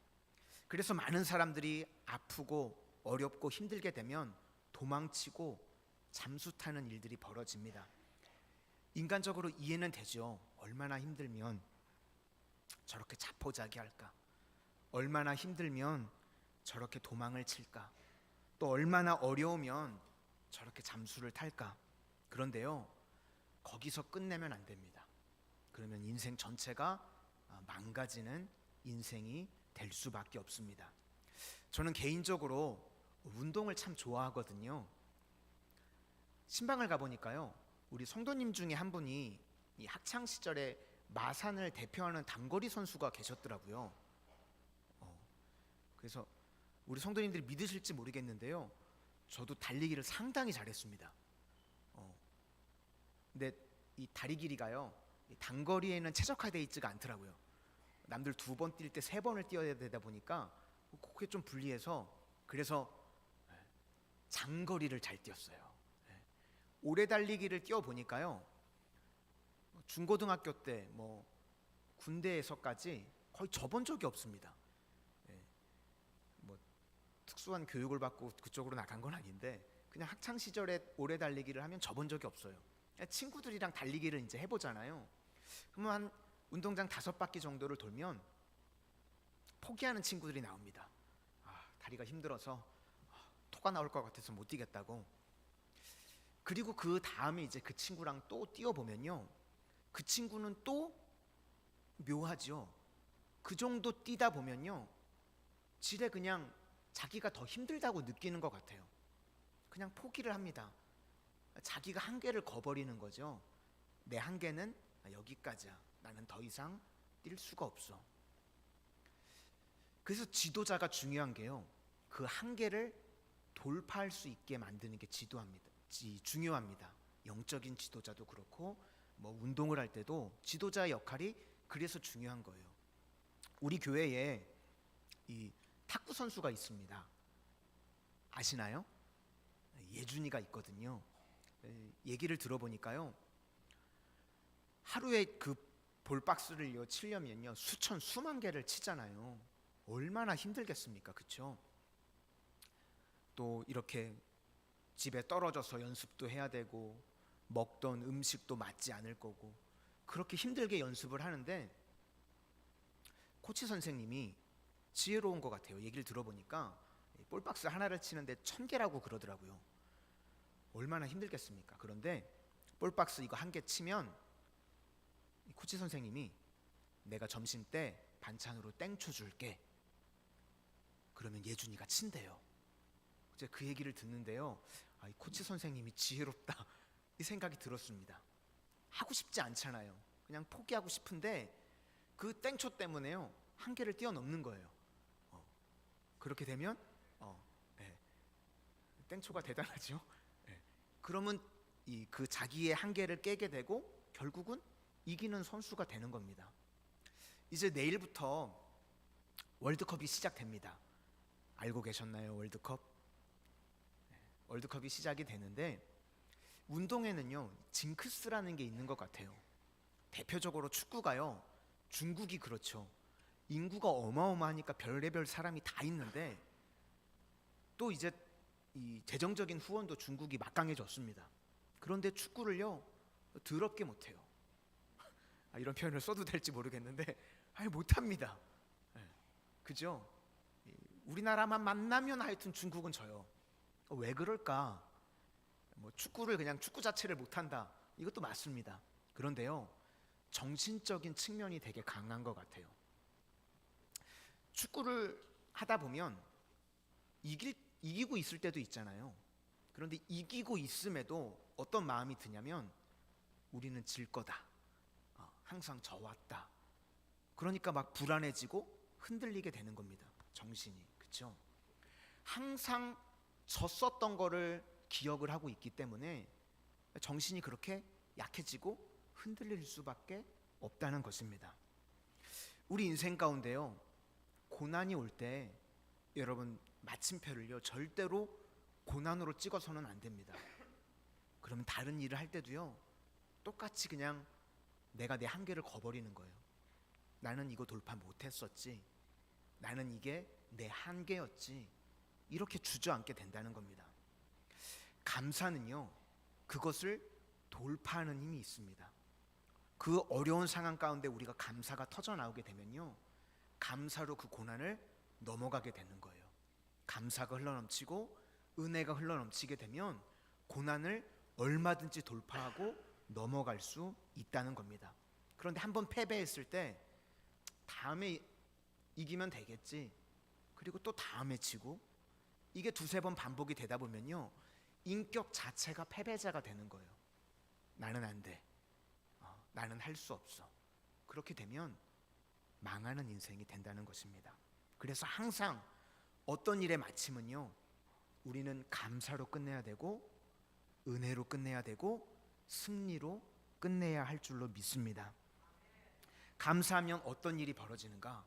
그래서 많은 사람들이 아프고 어렵고 힘들게 되면 도망치고 잠수 타는 일들이 벌어집니다. 인간적으로 이해는 되죠. 얼마나 힘들면 저렇게 자포자기할까? 얼마나 힘들면 저렇게 도망을 칠까? 또 얼마나 어려우면 저렇게 잠수를 탈까? 그런데요, 거기서 끝내면 안 됩니다. 그러면 인생 전체가 망가지는 인생이 될 수밖에 없습니다. 저는 개인적으로 운동을 참 좋아하거든요. 신방을 가보니까요, 우리 성도님 중에 한 분이 이 학창 시절에 마산을 대표하는 단거리 선수가 계셨더라고요. 그래서 우리 성도님들이 믿으실지 모르겠는데요, 저도 달리기를 상당히 잘했습니다. 근데 이 다리 길이가요, 이 단거리에는 최적화되어 있지가 않더라고요. 남들 2번 뛸 때 3번을 뛰어야 되다 보니까 그게 좀 불리해서, 그래서 장거리를 잘 뛰었어요. 오래 달리기를 뛰어보니까요, 중고등학교 때 뭐 군대에서까지 거의 접은 적이 없습니다. 예, 뭐 특수한 교육을 받고 그쪽으로 나간 건 아닌데 그냥 학창 시절에 오래 달리기를 하면 접은 적이 없어요. 그냥 친구들이랑 달리기를 이제 해보잖아요. 그러면 한 운동장 5바퀴 정도를 돌면 포기하는 친구들이 나옵니다. 다리가 힘들어서 토가 나올 것 같아서 못 뛰겠다고. 그리고 그 다음에 이제 그 친구랑 또 뛰어보면요, 그 친구는 또 묘하죠. 그 정도 뛰다 보면요, 지레 그냥 자기가 더 힘들다고 느끼는 것 같아요. 그냥 포기를 합니다. 자기가 한계를 거버리는 거죠. 내 한계는 여기까지야. 나는 더 이상 뛸 수가 없어. 그래서 지도자가 중요한 게요, 그 한계를 돌파할 수 있게 만드는 게 중요합니다. 영적인 지도자도 그렇고 뭐 운동을 할 때도 지도자의 역할이 그래서 중요한 거예요. 우리 교회에 이 탁구 선수가 있습니다. 아시나요? 예준이가 있거든요. 얘기를 들어보니까요, 하루에 그 볼박스를 치려면요 수만 개를 치잖아요. 얼마나 힘들겠습니까, 그렇죠? 또 이렇게 집에 떨어져서 연습도 해야 되고 먹던 음식도 맞지 않을 거고 그렇게 힘들게 연습을 하는데 코치 선생님이 지혜로운 것 같아요. 얘기를 들어보니까 볼박스 하나를 치는데 1000개라고 그러더라고요. 얼마나 힘들겠습니까? 그런데 볼박스 이거 1개 치면 코치 선생님이 내가 점심 때 반찬으로 땡초 줄게. 그러면 예준이가 친대요. 이제 그 얘기를 듣는데요, 이 코치 선생님이 지혜롭다 이 생각이 들었습니다. 하고 싶지 않잖아요. 그냥 포기하고 싶은데 그 땡초 때문에요 한계를 뛰어넘는 거예요. 그렇게 되면 땡초가 대단하죠. 그러면 그 자기의 한계를 깨게 되고 결국은 이기는 선수가 되는 겁니다. 이제 내일부터 월드컵이 시작됩니다. 알고 계셨나요? 월드컵이 시작이 되는데 운동에는요 징크스라는 게 있는 것 같아요. 대표적으로 축구가요, 중국이 그렇죠. 인구가 어마어마하니까 별의별 사람이 다 있는데 또 이제 이 재정적인 후원도 중국이 막강해졌습니다. 그런데 축구를요 더럽게 못해요. 이런 표현을 써도 될지 모르겠는데 못합니다. 그죠? 우리나라만 만나면 하여튼 중국은 져요. 왜 그럴까? 뭐 축구를 그냥 축구 자체를 못한다, 이것도 맞습니다. 그런데요 정신적인 측면이 되게 강한 것 같아요. 축구를 하다 보면 이기고 있을 때도 있잖아요. 그런데 이기고 있음에도 어떤 마음이 드냐면 우리는 질 거다, 항상 져왔다. 그러니까 막 불안해지고 흔들리게 되는 겁니다. 정신이. 그렇죠? 항상 졌었던 거를 기억을 하고 있기 때문에 정신이 그렇게 약해지고 흔들릴 수밖에 없다는 것입니다. 우리 인생 가운데요 고난이 올 때 여러분 마침표를요 절대로 고난으로 찍어서는 안 됩니다. 그러면 다른 일을 할 때도요 똑같이 그냥 내가 내 한계를 거버리는 거예요. 나는 이거 돌파 못했었지, 나는 이게 내 한계였지, 이렇게 주저앉게 된다는 겁니다. 감사는요 그것을 돌파하는 힘이 있습니다. 그 어려운 상황 가운데 우리가 감사가 터져 나오게 되면요 감사로 그 고난을 넘어가게 되는 거예요. 감사가 흘러넘치고 은혜가 흘러넘치게 되면 고난을 얼마든지 돌파하고 넘어갈 수 있다는 겁니다. 그런데 한번 패배했을 때 다음에 이기면 되겠지, 그리고 또 다음에 지고, 이게 2-3번 반복이 되다 보면요 인격 자체가 패배자가 되는 거예요. 나는 안 돼, 나는 할 수 없어. 그렇게 되면 망하는 인생이 된다는 것입니다. 그래서 항상 어떤 일의 마침은요 우리는 감사로 끝내야 되고 은혜로 끝내야 되고 승리로 끝내야 할 줄로 믿습니다. 감사하면 어떤 일이 벌어지는가?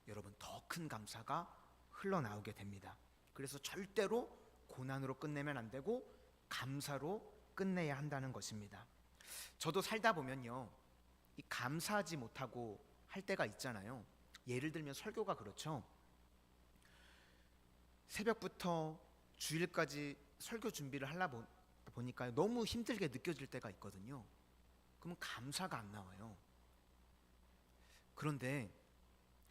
여러분 더 큰 감사가 흘러나오게 됩니다. 그래서 절대로 고난으로 끝내면 안 되고 감사로 끝내야 한다는 것입니다. 저도 살다 보면요 이 감사하지 못하고 할 때가 있잖아요. 예를 들면 설교가 그렇죠. 새벽부터 주일까지 설교 준비를 하려 보니까 너무 힘들게 느껴질 때가 있거든요. 그러면 감사가 안 나와요. 그런데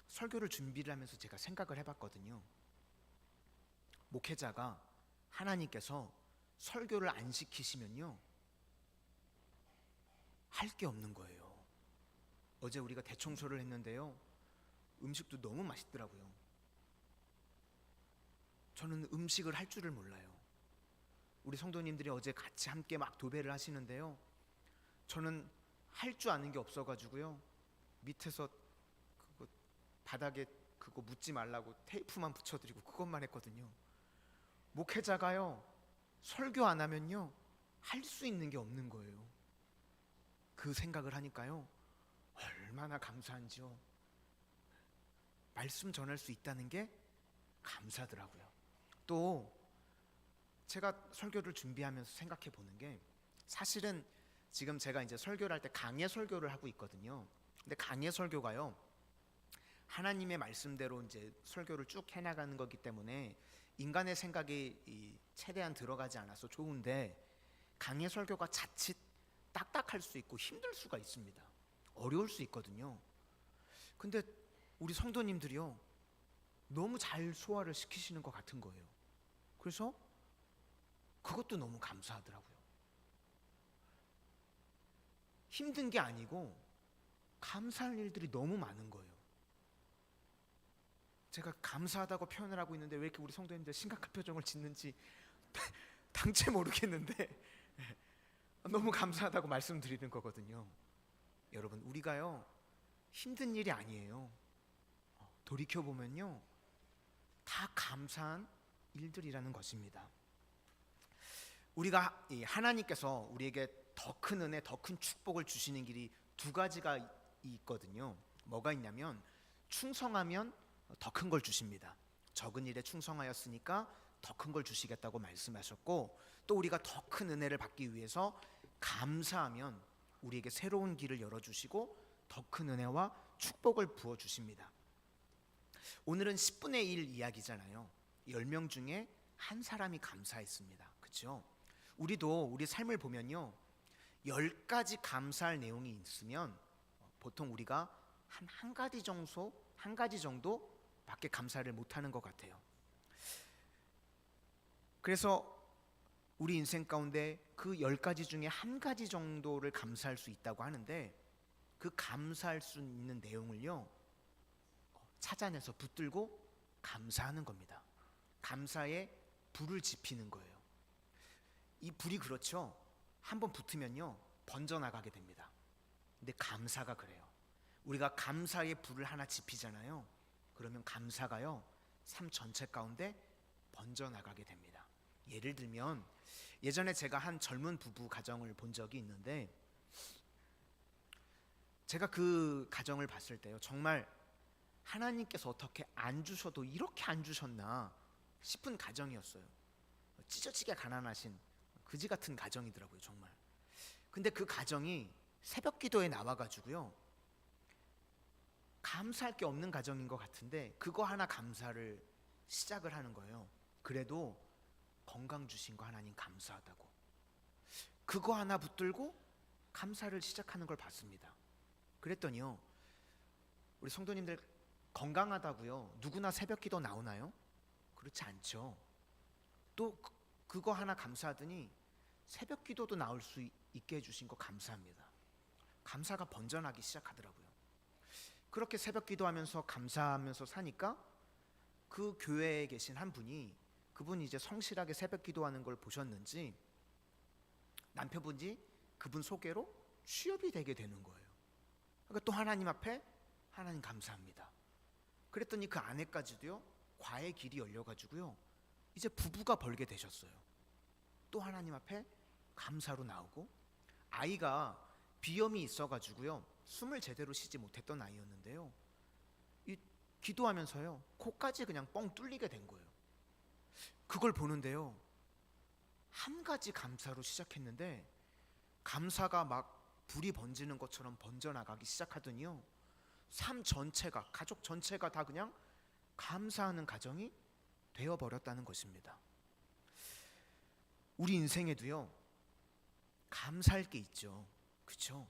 설교를 준비를 하면서 제가 생각을 해봤거든요. 목회자가 하나님께서 설교를 안 시키시면요, 할 게 없는 거예요. 어제 우리가 대청소를 했는데요, 음식도 너무 맛있더라고요. 저는 음식을 할 줄을 몰라요. 우리 성도님들이 어제 같이 함께 막 도배를 하시는데요, 저는 할 줄 아는 게 없어가지고요, 밑에서 그거 바닥에 그거 묻지 말라고 테이프만 붙여드리고 그것만 했거든요. 목회자가요, 설교 안 하면요, 할 수 있는 게 없는 거예요. 그 생각을 하니까요, 얼마나 감사한지요. 말씀 전할 수 있다는 게 감사하더라고요. 또 제가 설교를 준비하면서 생각해 보는 게, 사실은 지금 제가 이제 설교를 할 때 강해 설교를 하고 있거든요. 근데 강해 설교가요, 하나님의 말씀대로 이제 설교를 쭉 해나가는 거기 때문에 인간의 생각이 최대한 들어가지 않아서 좋은데, 강해 설교가 자칫 딱딱할 수 있고 힘들 수가 있습니다. 어려울 수 있거든요. 근데 우리 성도님들이요, 너무 잘 소화를 시키시는 것 같은 거예요. 그래서 그것도 너무 감사하더라고요. 힘든 게 아니고 감사할 일들이 너무 많은 거예요. 제가 감사하다고 표현을 하고 있는데 왜 이렇게 우리 성도님들 심각한 표정을 짓는지 당최 모르겠는데 너무 감사하다고 말씀드리는 거거든요. 여러분, 우리가요, 힘든 일이 아니에요. 돌이켜보면요, 다 감사한 일들이라는 것입니다. 우리가 하나님께서 우리에게 더 큰 은혜, 더 큰 축복을 주시는 길이 두 가지가 있거든요. 뭐가 있냐면, 충성하면 더 큰 걸 주십니다. 적은 일에 충성하였으니까 더 큰 걸 주시겠다고 말씀하셨고, 또 우리가 더 큰 은혜를 받기 위해서 감사하면 우리에게 새로운 길을 열어주시고 더 큰 은혜와 축복을 부어주십니다. 오늘은 10분의 1 이야기잖아요. 10명 중에 한 사람이 감사했습니다. 그렇죠? 우리도 우리 삶을 보면요, 10가지 감사할 내용이 있으면 보통 우리가 한 가지 정도밖에 감사를 못하는 것 같아요. 그래서 우리 인생 가운데 그 10가지 중에 한 가지 정도를 감사할 수 있다고 하는데, 그 감사할 수 있는 내용을요, 찾아내서 붙들고 감사하는 겁니다. 감사에 불을 지피는 거예요. 이 불이 그렇죠, 한번 붙으면요 번져나가게 됩니다. 근데 감사가 그래요. 우리가 감사의 불을 하나 지피잖아요. 그러면 감사가요, 삶 전체 가운데 번져나가게 됩니다. 예를 들면, 예전에 제가 한 젊은 부부 가정을 본 적이 있는데, 제가 그 가정을 봤을 때요, 정말 하나님께서 어떻게 안 주셔도 이렇게 안 주셨나 싶은 가정이었어요. 찢어지게 가난하신 그지 같은 가정이더라고요, 정말. 근데 그 가정이 새벽 기도에 나와가지고요, 감사할 게 없는 가정인 것 같은데 그거 하나 감사를 시작을 하는 거예요. 그래도 건강 주신 거 하나님 감사하다고, 그거 하나 붙들고 감사를 시작하는 걸 봤습니다. 그랬더니요, 우리 성도님들 건강하다고요 누구나 새벽 기도 나오나요? 그렇지 않죠. 또 그거 하나 감사하더니 새벽 기도도 나올 수 있게 해주신 거 감사합니다. 감사가 번져나기 시작하더라고요. 그렇게 새벽 기도하면서 감사하면서 사니까 그 교회에 계신 한 분이, 그분이 이제 성실하게 새벽 기도하는 걸 보셨는지 남편분이 그분 소개로 취업이 되게 되는 거예요. 그러니까 또 하나님 앞에 하나님 감사합니다. 그랬더니 그 아내까지도요, 과의 길이 열려가지고요, 이제 부부가 벌게 되셨어요. 또 하나님 앞에 감사로 나오고, 아이가 비염이 있어가지고요, 숨을 제대로 쉬지 못했던 아이였는데요, 이 기도하면서요 코까지 그냥 뻥 뚫리게 된 거예요. 그걸 보는데요, 한 가지 감사로 시작했는데 감사가 막 불이 번지는 것처럼 번져나가기 시작하더니요, 삶 전체가, 가족 전체가 다 그냥 감사하는 가정이 되어버렸다는 것입니다. 우리 인생에도요, 감사할 게 있죠. 그렇죠?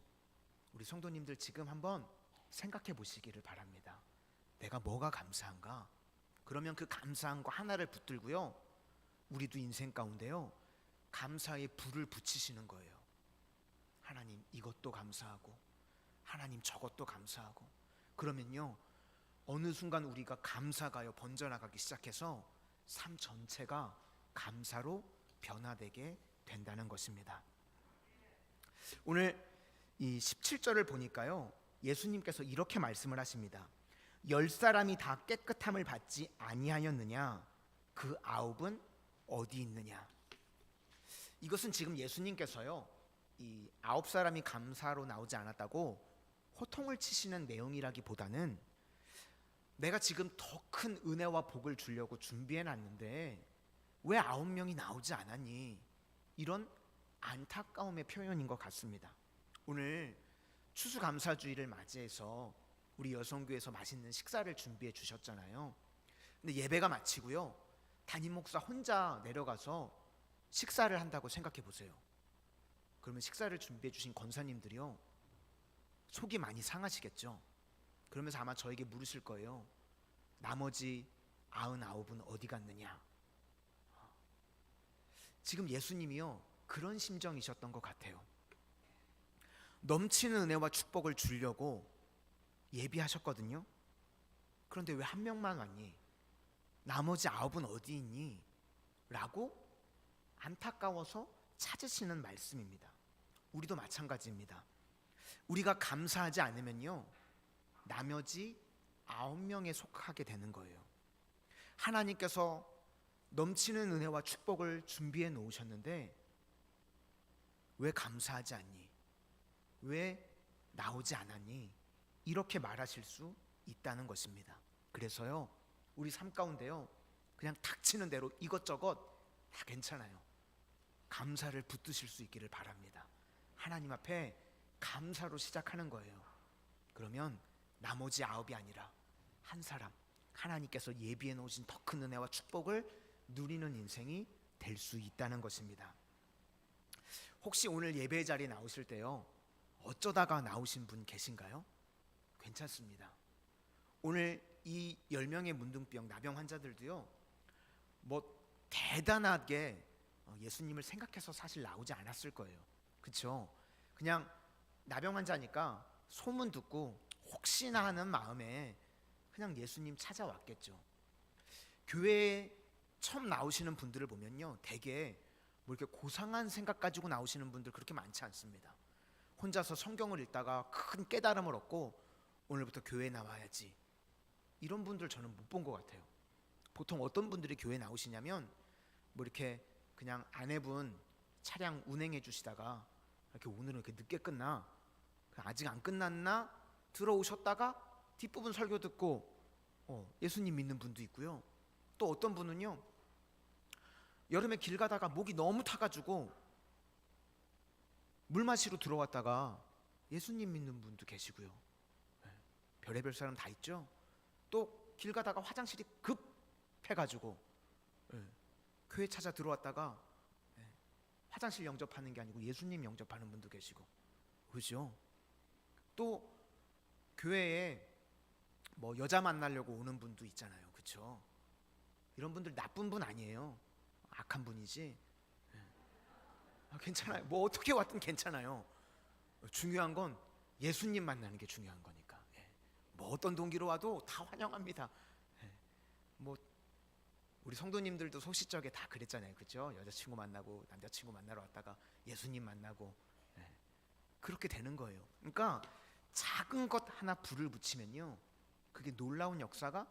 우리 성도님들 지금 한번 생각해 보시기를 바랍니다. 내가 뭐가 감사한가? 그러면 그 감사한 거 하나를 붙들고요, 우리도 인생 가운데요, 감사의 불을 붙이시는 거예요. 하나님 이것도 감사하고, 하나님 저것도 감사하고. 그러면요, 어느 순간 우리가 감사가요 번져나가기 시작해서 삶 전체가 감사로 변화되게 된다는 것입니다. 오늘 이 17절을 보니까요, 예수님께서 이렇게 말씀을 하십니다. 10사람이 다 깨끗함을 받지 아니하였느냐? 그 9은 어디 있느냐? 이것은 지금 예수님께서요, 이 9사람이 감사로 나오지 않았다고 호통을 치시는 내용이라기보다는, 내가 지금 더 큰 은혜와 복을 주려고 준비해놨는데 왜 9명이 나오지 않았니? 이런 안타까움의 표현인 것 같습니다. 오늘 추수감사주의를 맞이해서 우리 여성교회에서 맛있는 식사를 준비해 주셨잖아요. 근데 예배가 마치고요, 담임 목사 혼자 내려가서 식사를 한다고 생각해 보세요. 그러면 식사를 준비해 주신 권사님들이요, 속이 많이 상하시겠죠. 그러면서 아마 저에게 물으실 거예요. 나머지 99은 어디 갔느냐? 지금 예수님이요, 그런 심정이셨던 것 같아요. 넘치는 은혜와 축복을 주려고 예비하셨거든요. 그런데 왜 한 명만 왔니? 나머지 9은 어디 있니? 라고 안타까워서 찾으시는 말씀입니다. 우리도 마찬가지입니다. 우리가 감사하지 않으면요, 나머지 9명에 속하게 되는 거예요. 하나님께서 넘치는 은혜와 축복을 준비해 놓으셨는데 왜 감사하지 않니? 왜 나오지 않았니? 이렇게 말하실 수 있다는 것입니다. 그래서요, 우리 삶 가운데요, 그냥 닥치는 대로 이것저것 다 괜찮아요. 감사를 붙드실 수 있기를 바랍니다. 하나님 앞에 감사로 시작하는 거예요. 그러면 나머지 9이 아니라 한 사람, 하나님께서 예비해 놓으신 더 큰 은혜와 축복을 누리는 인생이 될 수 있다는 것입니다. 혹시 오늘 예배 자리에 나오실 때요, 어쩌다가 나오신 분 계신가요? 괜찮습니다. 오늘 이 10명의 문둥병 나병 환자들도요, 뭐 대단하게 예수님을 생각해서 사실 나오지 않았을 거예요. 그렇죠? 그냥 나병 환자니까 소문 듣고 혹시나 하는 마음에 그냥 예수님 찾아왔겠죠. 교회에 처음 나오시는 분들을 보면요, 되게 뭐 이렇게 고상한 생각 가지고 나오시는 분들 그렇게 많지 않습니다. 혼자서 성경을 읽다가 큰 깨달음을 얻고 오늘부터 교회에 나와야지, 이런 분들 저는 못 본 것 같아요. 보통 어떤 분들이 교회에 나오시냐면, 뭐 이렇게 그냥 아내분 차량 운행해 주시다가 이렇게 오늘은 이렇게 늦게 끝나, 아직 안 끝났나 들어오셨다가 뒷부분 설교 듣고 예수님 믿는 분도 있고요. 또 어떤 분은요, 여름에 길 가다가 목이 너무 타가지고 물 마시러 들어왔다가 예수님 믿는 분도 계시고요. 별의별 사람 다 있죠. 또 길 가다가 화장실이 급해가지고 교회 찾아 들어왔다가 화장실 영접하는 게 아니고 예수님 영접하는 분도 계시고, 그렇죠? 또 교회에 뭐 여자 만나려고 오는 분도 있잖아요. 그렇죠? 이런 분들 나쁜 분 아니에요. 악한 분이지. 괜찮아요. 뭐 어떻게 왔든 괜찮아요. 중요한 건 예수님 만나는 게 중요한 거니까. 뭐 어떤 동기로 와도 다 환영합니다. 뭐 우리 성도님들도 소시적에 다 그랬잖아요. 그렇죠? 여자친구 만나고 남자친구 만나러 왔다가 예수님 만나고, 그렇게 되는 거예요. 그러니까 작은 것 하나 불을 붙이면요, 그게 놀라운 역사가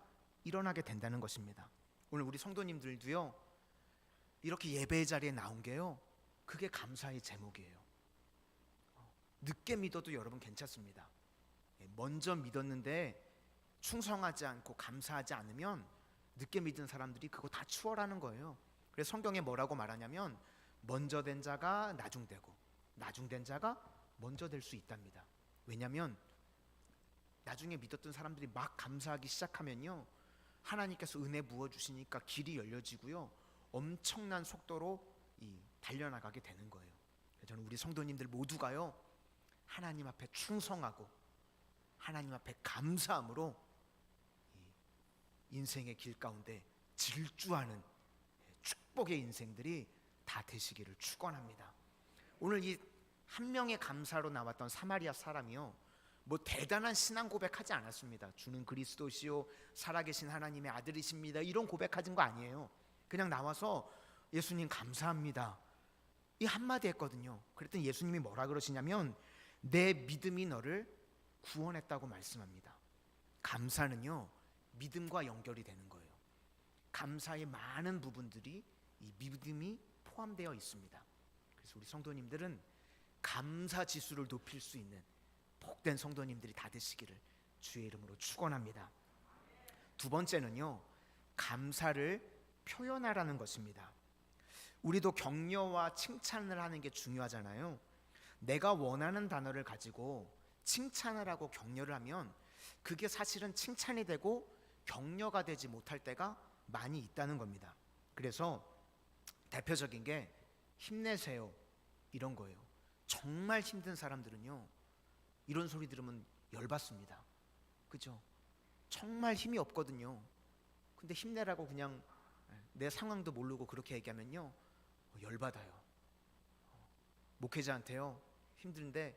일어나게 된다는 것입니다. 오늘 우리 성도님들도요, 이렇게 예배의 자리에 나온 게요, 그게 감사의 제목이에요. 늦게 믿어도 여러분 괜찮습니다. 먼저 믿었는데 충성하지 않고 감사하지 않으면 늦게 믿은 사람들이 그거 다 추월하는 거예요. 그래서 성경에 뭐라고 말하냐면, 먼저 된 자가 나중되고 나중된 자가 먼저 될 수 있답니다. 왜냐하면 나중에 믿었던 사람들이 막 감사하기 시작하면요, 하나님께서 은혜 부어주시니까 길이 열려지고요, 엄청난 속도로 달려나가게 되는 거예요. 저는 우리 성도님들 모두가요, 하나님 앞에 충성하고 하나님 앞에 감사함으로 인생의 길 가운데 질주하는 축복의 인생들이 다 되시기를 축원합니다. 오늘 이 한 명의 감사로 나왔던 사마리아 사람이요, 뭐 대단한 신앙 고백하지 않았습니다. 주는 그리스도시요 살아계신 하나님의 아들이십니다, 이런 고백하는 거 아니에요. 그냥 나와서 예수님 감사합니다, 이 한마디 했거든요. 그랬더니 예수님이 뭐라 그러시냐면 내 믿음이 너를 구원했다고 말씀합니다. 감사는요, 믿음과 연결이 되는 거예요. 감사의 많은 부분들이 이 믿음이 포함되어 있습니다. 그래서 우리 성도님들은 감사 지수를 높일 수 있는 복된 성도님들이 다 되시기를 주의 이름으로 축원합니다. 두 번째는요, 감사를 표현하라는 것입니다. 우리도 격려와 칭찬을 하는 게 중요하잖아요. 내가 원하는 단어를 가지고 칭찬을 하고 격려를 하면 그게 사실은 칭찬이 되고 격려가 되지 못할 때가 많이 있다는 겁니다. 그래서 대표적인 게 힘내세요, 이런 거예요. 정말 힘든 사람들은요, 이런 소리 들으면 열받습니다. 그죠? 정말 힘이 없거든요. 근데 힘내라고 그냥 내 상황도 모르고 그렇게 얘기하면요, 열받아요. 목회자한테요, 힘든데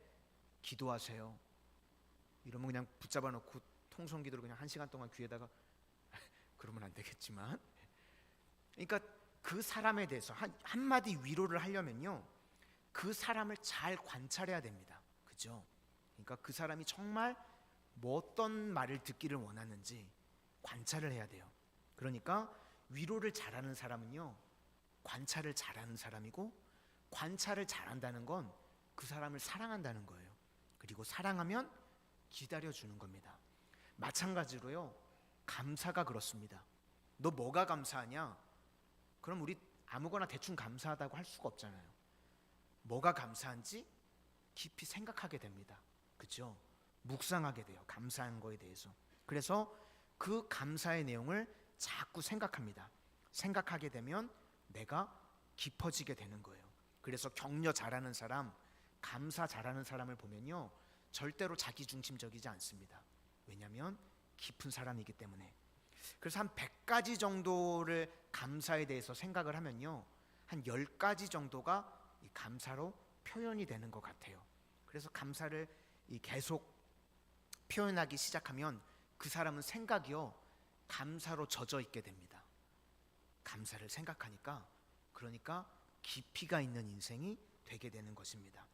기도하세요, 이러면 그냥 붙잡아 놓고 통성기도를 그냥 1시간 동안 귀에다가 그러면 안 되겠지만, 그러니까 그 사람에 대해서 한마디 위로를 하려면요, 그 사람을 잘 관찰해야 됩니다. 그죠? 그러니까 그 사람이 정말 뭐 어떤 말을 듣기를 원하는지 관찰을 해야 돼요. 그러니까 위로를 잘하는 사람은요, 관찰을 잘하는 사람이고, 관찰을 잘한다는 건 그 사람을 사랑한다는 거예요. 그리고 사랑하면 기다려주는 겁니다. 마찬가지로요, 감사가 그렇습니다. 너 뭐가 감사하냐? 그럼 우리 아무거나 대충 감사하다고 할 수가 없잖아요. 뭐가 감사한지 깊이 생각하게 됩니다. 그렇죠? 묵상하게 돼요, 감사한 거에 대해서. 그래서 그 감사의 내용을 자꾸 생각합니다. 생각하게 되면 내가 깊어지게 되는 거예요. 그래서 격려 잘하는 사람, 감사 잘하는 사람을 보면요, 절대로 자기중심적이지 않습니다. 왜냐하면 깊은 사람이기 때문에. 그래서 한 100가지 정도를 감사에 대해서 생각을 하면요, 한 10가지 정도가 이 감사로 표현이 되는 것 같아요. 그래서 감사를 계속 표현하기 시작하면 그 사람은 생각이요, 감사로 젖어 있게 됩니다. 감사를 생각하니까, 그러니까 깊이가 있는 인생이 되게 되는 것입니다.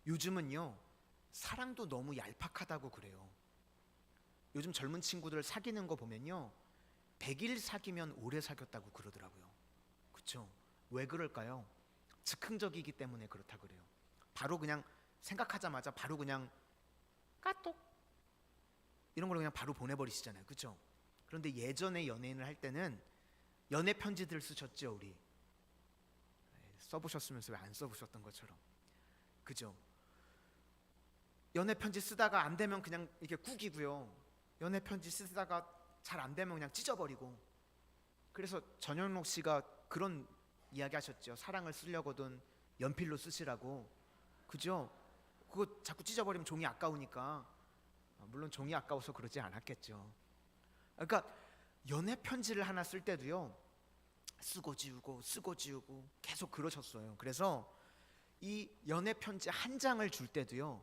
요즘은요, 사랑도 너무 얄팍하다고 그래요. 요즘 젊은 친구들 사귀는 거 보면요, 100일 사귀면 오래 사귀었다고 그러더라고요. 그렇죠? 왜 그럴까요? 즉흥적이기 때문에 그렇다 그래요. 바로 그냥 생각하자마자 바로 그냥 까똑 이런 걸로 그냥 바로 보내버리시잖아요. 그렇죠? 그런데 예전에 연예인을 할 때는 연애 편지들 쓰셨죠, 우리. 써보셨으면서 왜 안 써보셨던 것처럼. 그죠? 연애 편지 쓰다가 안 되면 그냥 이렇게 구기고요. 연애 편지 쓰다가 잘 안 되면 그냥 찢어버리고. 그래서 전현록 씨가 그런 이야기 하셨죠. 사랑을 쓰려거든 연필로 쓰시라고. 그죠? 그거 자꾸 찢어버리면 종이 아까우니까. 물론 종이 아까워서 그러지 않았겠죠. 그러니까 연애 편지를 하나 쓸 때도요, 쓰고 지우고 쓰고 지우고 계속 그러셨어요. 그래서 이 연애 편지 한 장을 줄 때도요,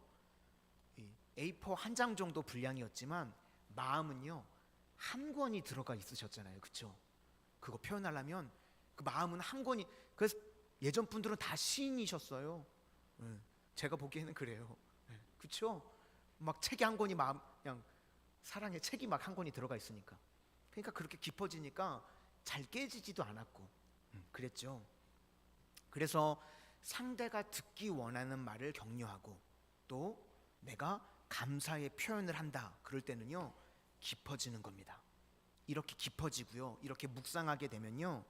A4 한 장 정도 분량이었지만 마음은요, 한 권이 들어가 있으셨잖아요. 그렇죠? 그거 표현하려면 그 마음은 한 권이. 그래서 예전 분들은 다 시인이셨어요. 제가 보기에는 그래요. 그렇죠? 막 책이 한 권이 마음, 그냥 사랑의 책이 막 한 권이 들어가 있으니까. 그러니까 그렇게 깊어지니까 잘 깨지지도 않았고 그랬죠. 그래서 상대가 듣기 원하는 말을 격려하고 또 내가 감사의 표현을 한다, 그럴 때는요, 깊어지는 겁니다. 이렇게 깊어지고요, 이렇게 묵상하게 되면요,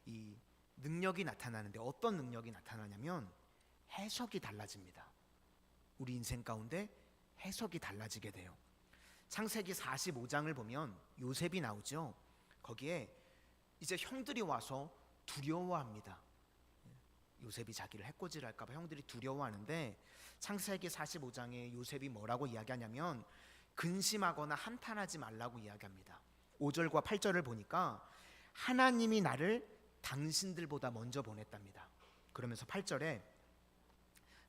이 능력이 나타나는데, 어떤 능력이 나타나냐면 해석이 달라집니다. 우리 인생 가운데 해석이 달라지게 돼요. 창세기 45장을 보면 요셉이 나오죠. 거기에 이제 형들이 와서 두려워합니다. 요셉이 자기를 해코지할까 봐 형들이 두려워하는데, 창세기 45장에 요셉이 뭐라고 이야기하냐면 근심하거나 한탄하지 말라고 이야기합니다. 5절과 8절을 보니까 하나님이 나를 당신들보다 먼저 보냈답니다. 그러면서 8절에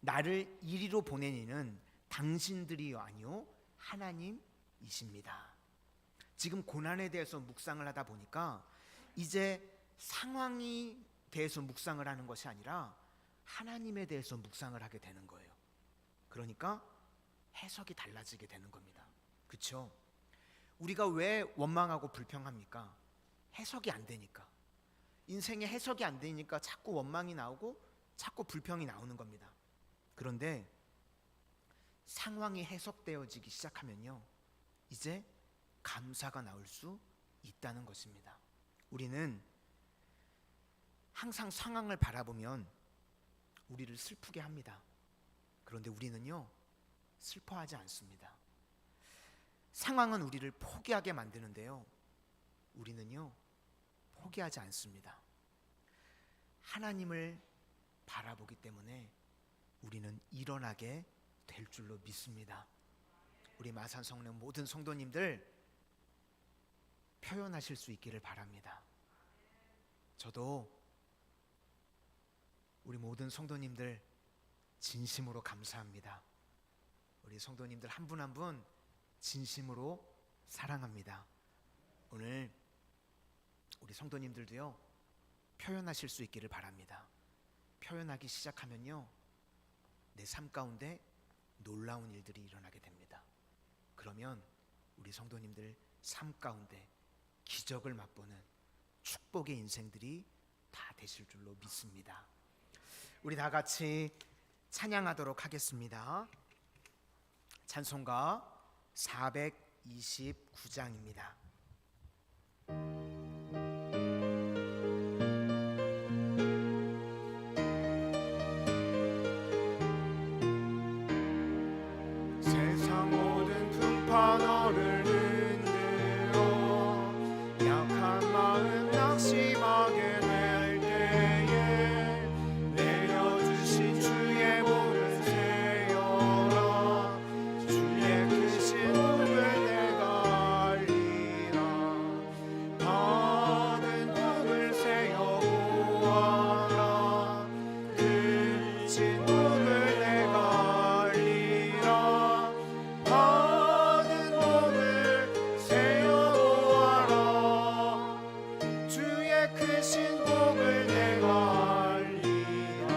나를 이리로 보낸 이는 당신들이 아니요 하나님이십니다. 지금 고난에 대해서 묵상을 하다 보니까 이제 상황이 대해서 묵상을 하는 것이 아니라 하나님에 대해서 묵상을 하게 되는 거예요. 그러니까 해석이 달라지게 되는 겁니다. 그렇죠? 우리가 왜 원망하고 불평합니까? 해석이 안 되니까. 인생에 해석이 안 되니까 자꾸 원망이 나오고 자꾸 불평이 나오는 겁니다. 그런데 상황이 해석되어지기 시작하면요, 이제 감사가 나올 수 있다는 것입니다. 우리는 항상 상황을 바라보면 우리를 슬프게 합니다. 그런데 우리는요, 슬퍼하지 않습니다. 상황은 우리를 포기하게 만드는데요, 우리는요, 포기하지 않습니다. 하나님을 바라보기 때문에 우리는 일어나게 될 줄로 믿습니다. 우리 마산성령 모든 성도님들 표현하실 수 있기를 바랍니다. 저도 우리 모든 성도님들 진심으로 감사합니다. 우리 성도님들 한 분 한 분 진심으로 사랑합니다. 오늘 우리 성도님들도요, 표현하실 수 있기를 바랍니다. 표현하기 시작하면요, 내 삶 가운데 놀라운 일들이 일어나게 됩니다. 그러면 우리 성도님들 삶 가운데 기적을 맛보는 축복의 인생들이 다 되실 줄로 믿습니다. 우리 다 같이 찬양하도록 하겠습니다. 찬송가 429장입니다.
세상 모든 풍파 너를 흔들어 약한 마음 낙심하게 될 때에 내려주신 주의 복을 세어라. 주의 크신 복을 내가 알리라. 받은 복을 세어 보아라. 크신 복을 내가 알리라. 받은 복을 세어 보아라. 주의 크신 복을 내가 알리라.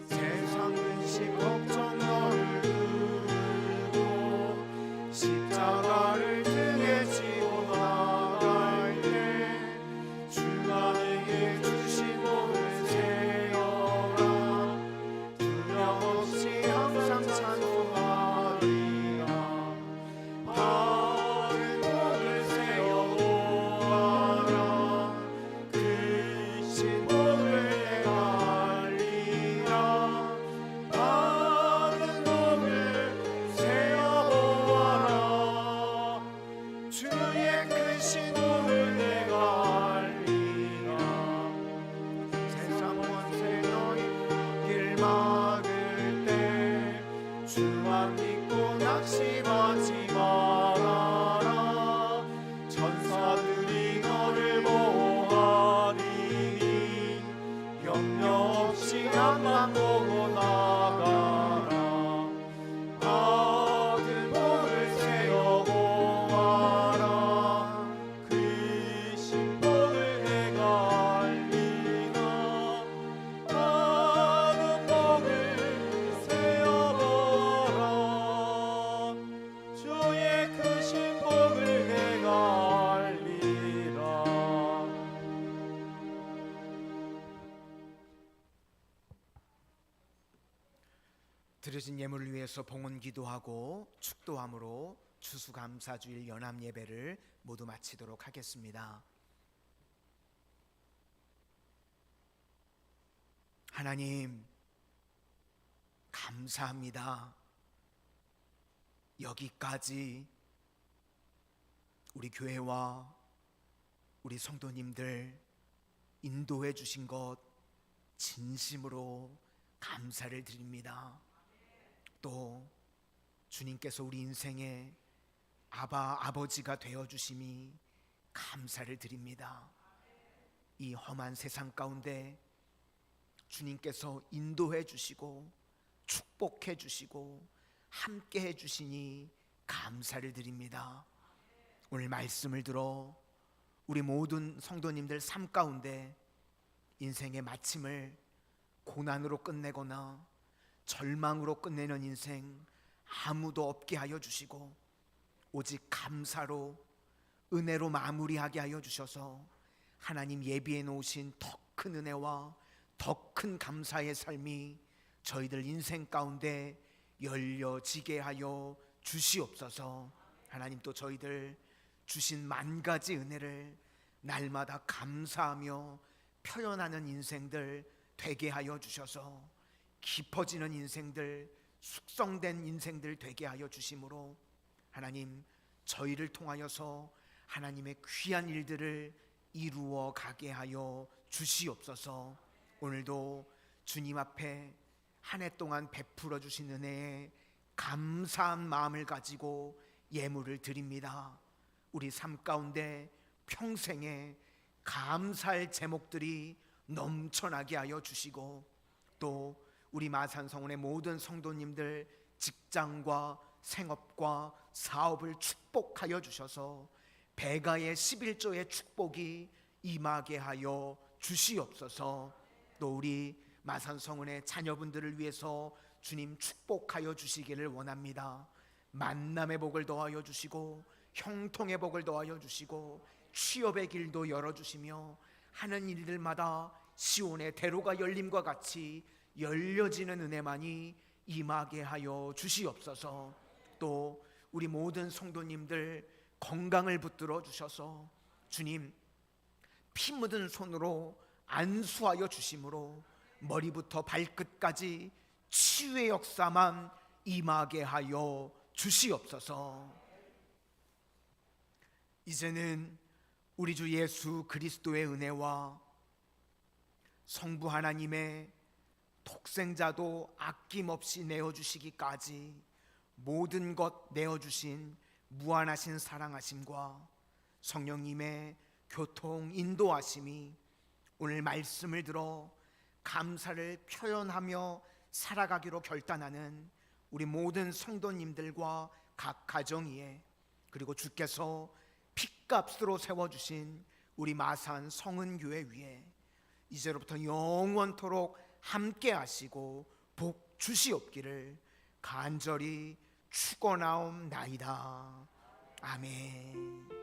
세상 근심 걱정 너를 두고 십자가를 등에 지고 나갈 때 주가 내게 주신 복을 세어라. 두려움 없이 항상 찬송하리라. 받은 복을 세어 보아라. 크신 복을 내가 알리라. 받은 복을 세어 보아라. 주의 크신 복을 내가 알리라. 세상 원세 너희 길 막을 때 주만 믿고 낙심하지 말아라. 천사들이 너를 보호하리니 염려 없이 앞만 보고 나가라. 받은 복을 세어 보아라. 크신 복을 내가 알리라. 받은 복을 세어 보아라. 주의 크신 복을 내가 알리라.
드려진 예물을 위해서 봉헌 기도하고 축도함으로 추수감사주일 연합 예배를 모두 마치도록 하겠습니다. 하나님, 감사합니다. 여기까지 우리 교회와 우리 성도님들 인도해 주신 것 진심으로 감사를 드립니다. 또 주님께서 우리 인생의 아버지가 되어 주심이 감사를 드립니다. 이 험한 세상 가운데 주님께서 인도해 주시고 축복해 주시고 함께 해 주시니 감사를 드립니다. 오늘 말씀을 들어 우리 모든 성도님들 삶 가운데 인생의 마침을 고난으로 끝내거나 절망으로 끝내는 인생 아무도 없게 하여 주시고 오직 감사로 은혜로 마무리하게 하여 주셔서 하나님 예비해 놓으신 더 큰 은혜와 더 큰 감사의 삶이 저희들 인생 가운데 열려지게 하여 주시옵소서. 하나님 또 저희들 주신 만 가지 은혜를 날마다 감사하며 표현하는 인생들 되게 하여 주셔서 깊어지는 인생들, 숙성된 인생들 되게 하여 주심으로 하나님 저희를 통하여서 하나님의 귀한 일들을 이루어 가게 하여 주시옵소서. 오늘도 주님 앞에 한 해 동안 베풀어 주신 은혜에 감사한 마음을 가지고 예물을 드립니다. 우리 삶 가운데 평생에 감사할 제목들이 넘쳐나게 하여 주시고 또 우리 마산성원의 모든 성도님들 직장과 생업과 사업을 축복하여 주셔서 배가의 11조의 축복이 임하게 하여 주시옵소서. 또 우리 마산성원의 자녀분들을 위해서 주님 축복하여 주시기를 원합니다. 만남의 복을 더하여 주시고 형통의 복을 더하여 주시고 취업의 길도 열어주시며 하는 일들마다 시온의 대로가 열림과 같이 열려지는 은혜만이 임하게 하여 주시옵소서. 또 우리 모든 성도님들 건강을 붙들어 주셔서 주님 피 묻은 손으로 안수하여 주심으로 머리부터 발끝까지 치유의 역사만 임하게 하여 주시옵소서. 이제는 우리 주 예수 그리스도의 은혜와 성부 하나님의 독생자도 아낌없이 내어주시기까지 모든 것 내어주신 무한하신 사랑하심과 성령님의 교통 인도하심이 오늘 말씀을 들어 감사를 표현하며 살아가기로 결단하는 우리 모든 성도님들과 각 가정 위에 그리고 주께서 핏값으로 세워주신 우리 마산 성은교회 위에 이제로부터 영원토록 함께 하시고 복 주시옵기를 간절히 축원하옵나이다. 아멘.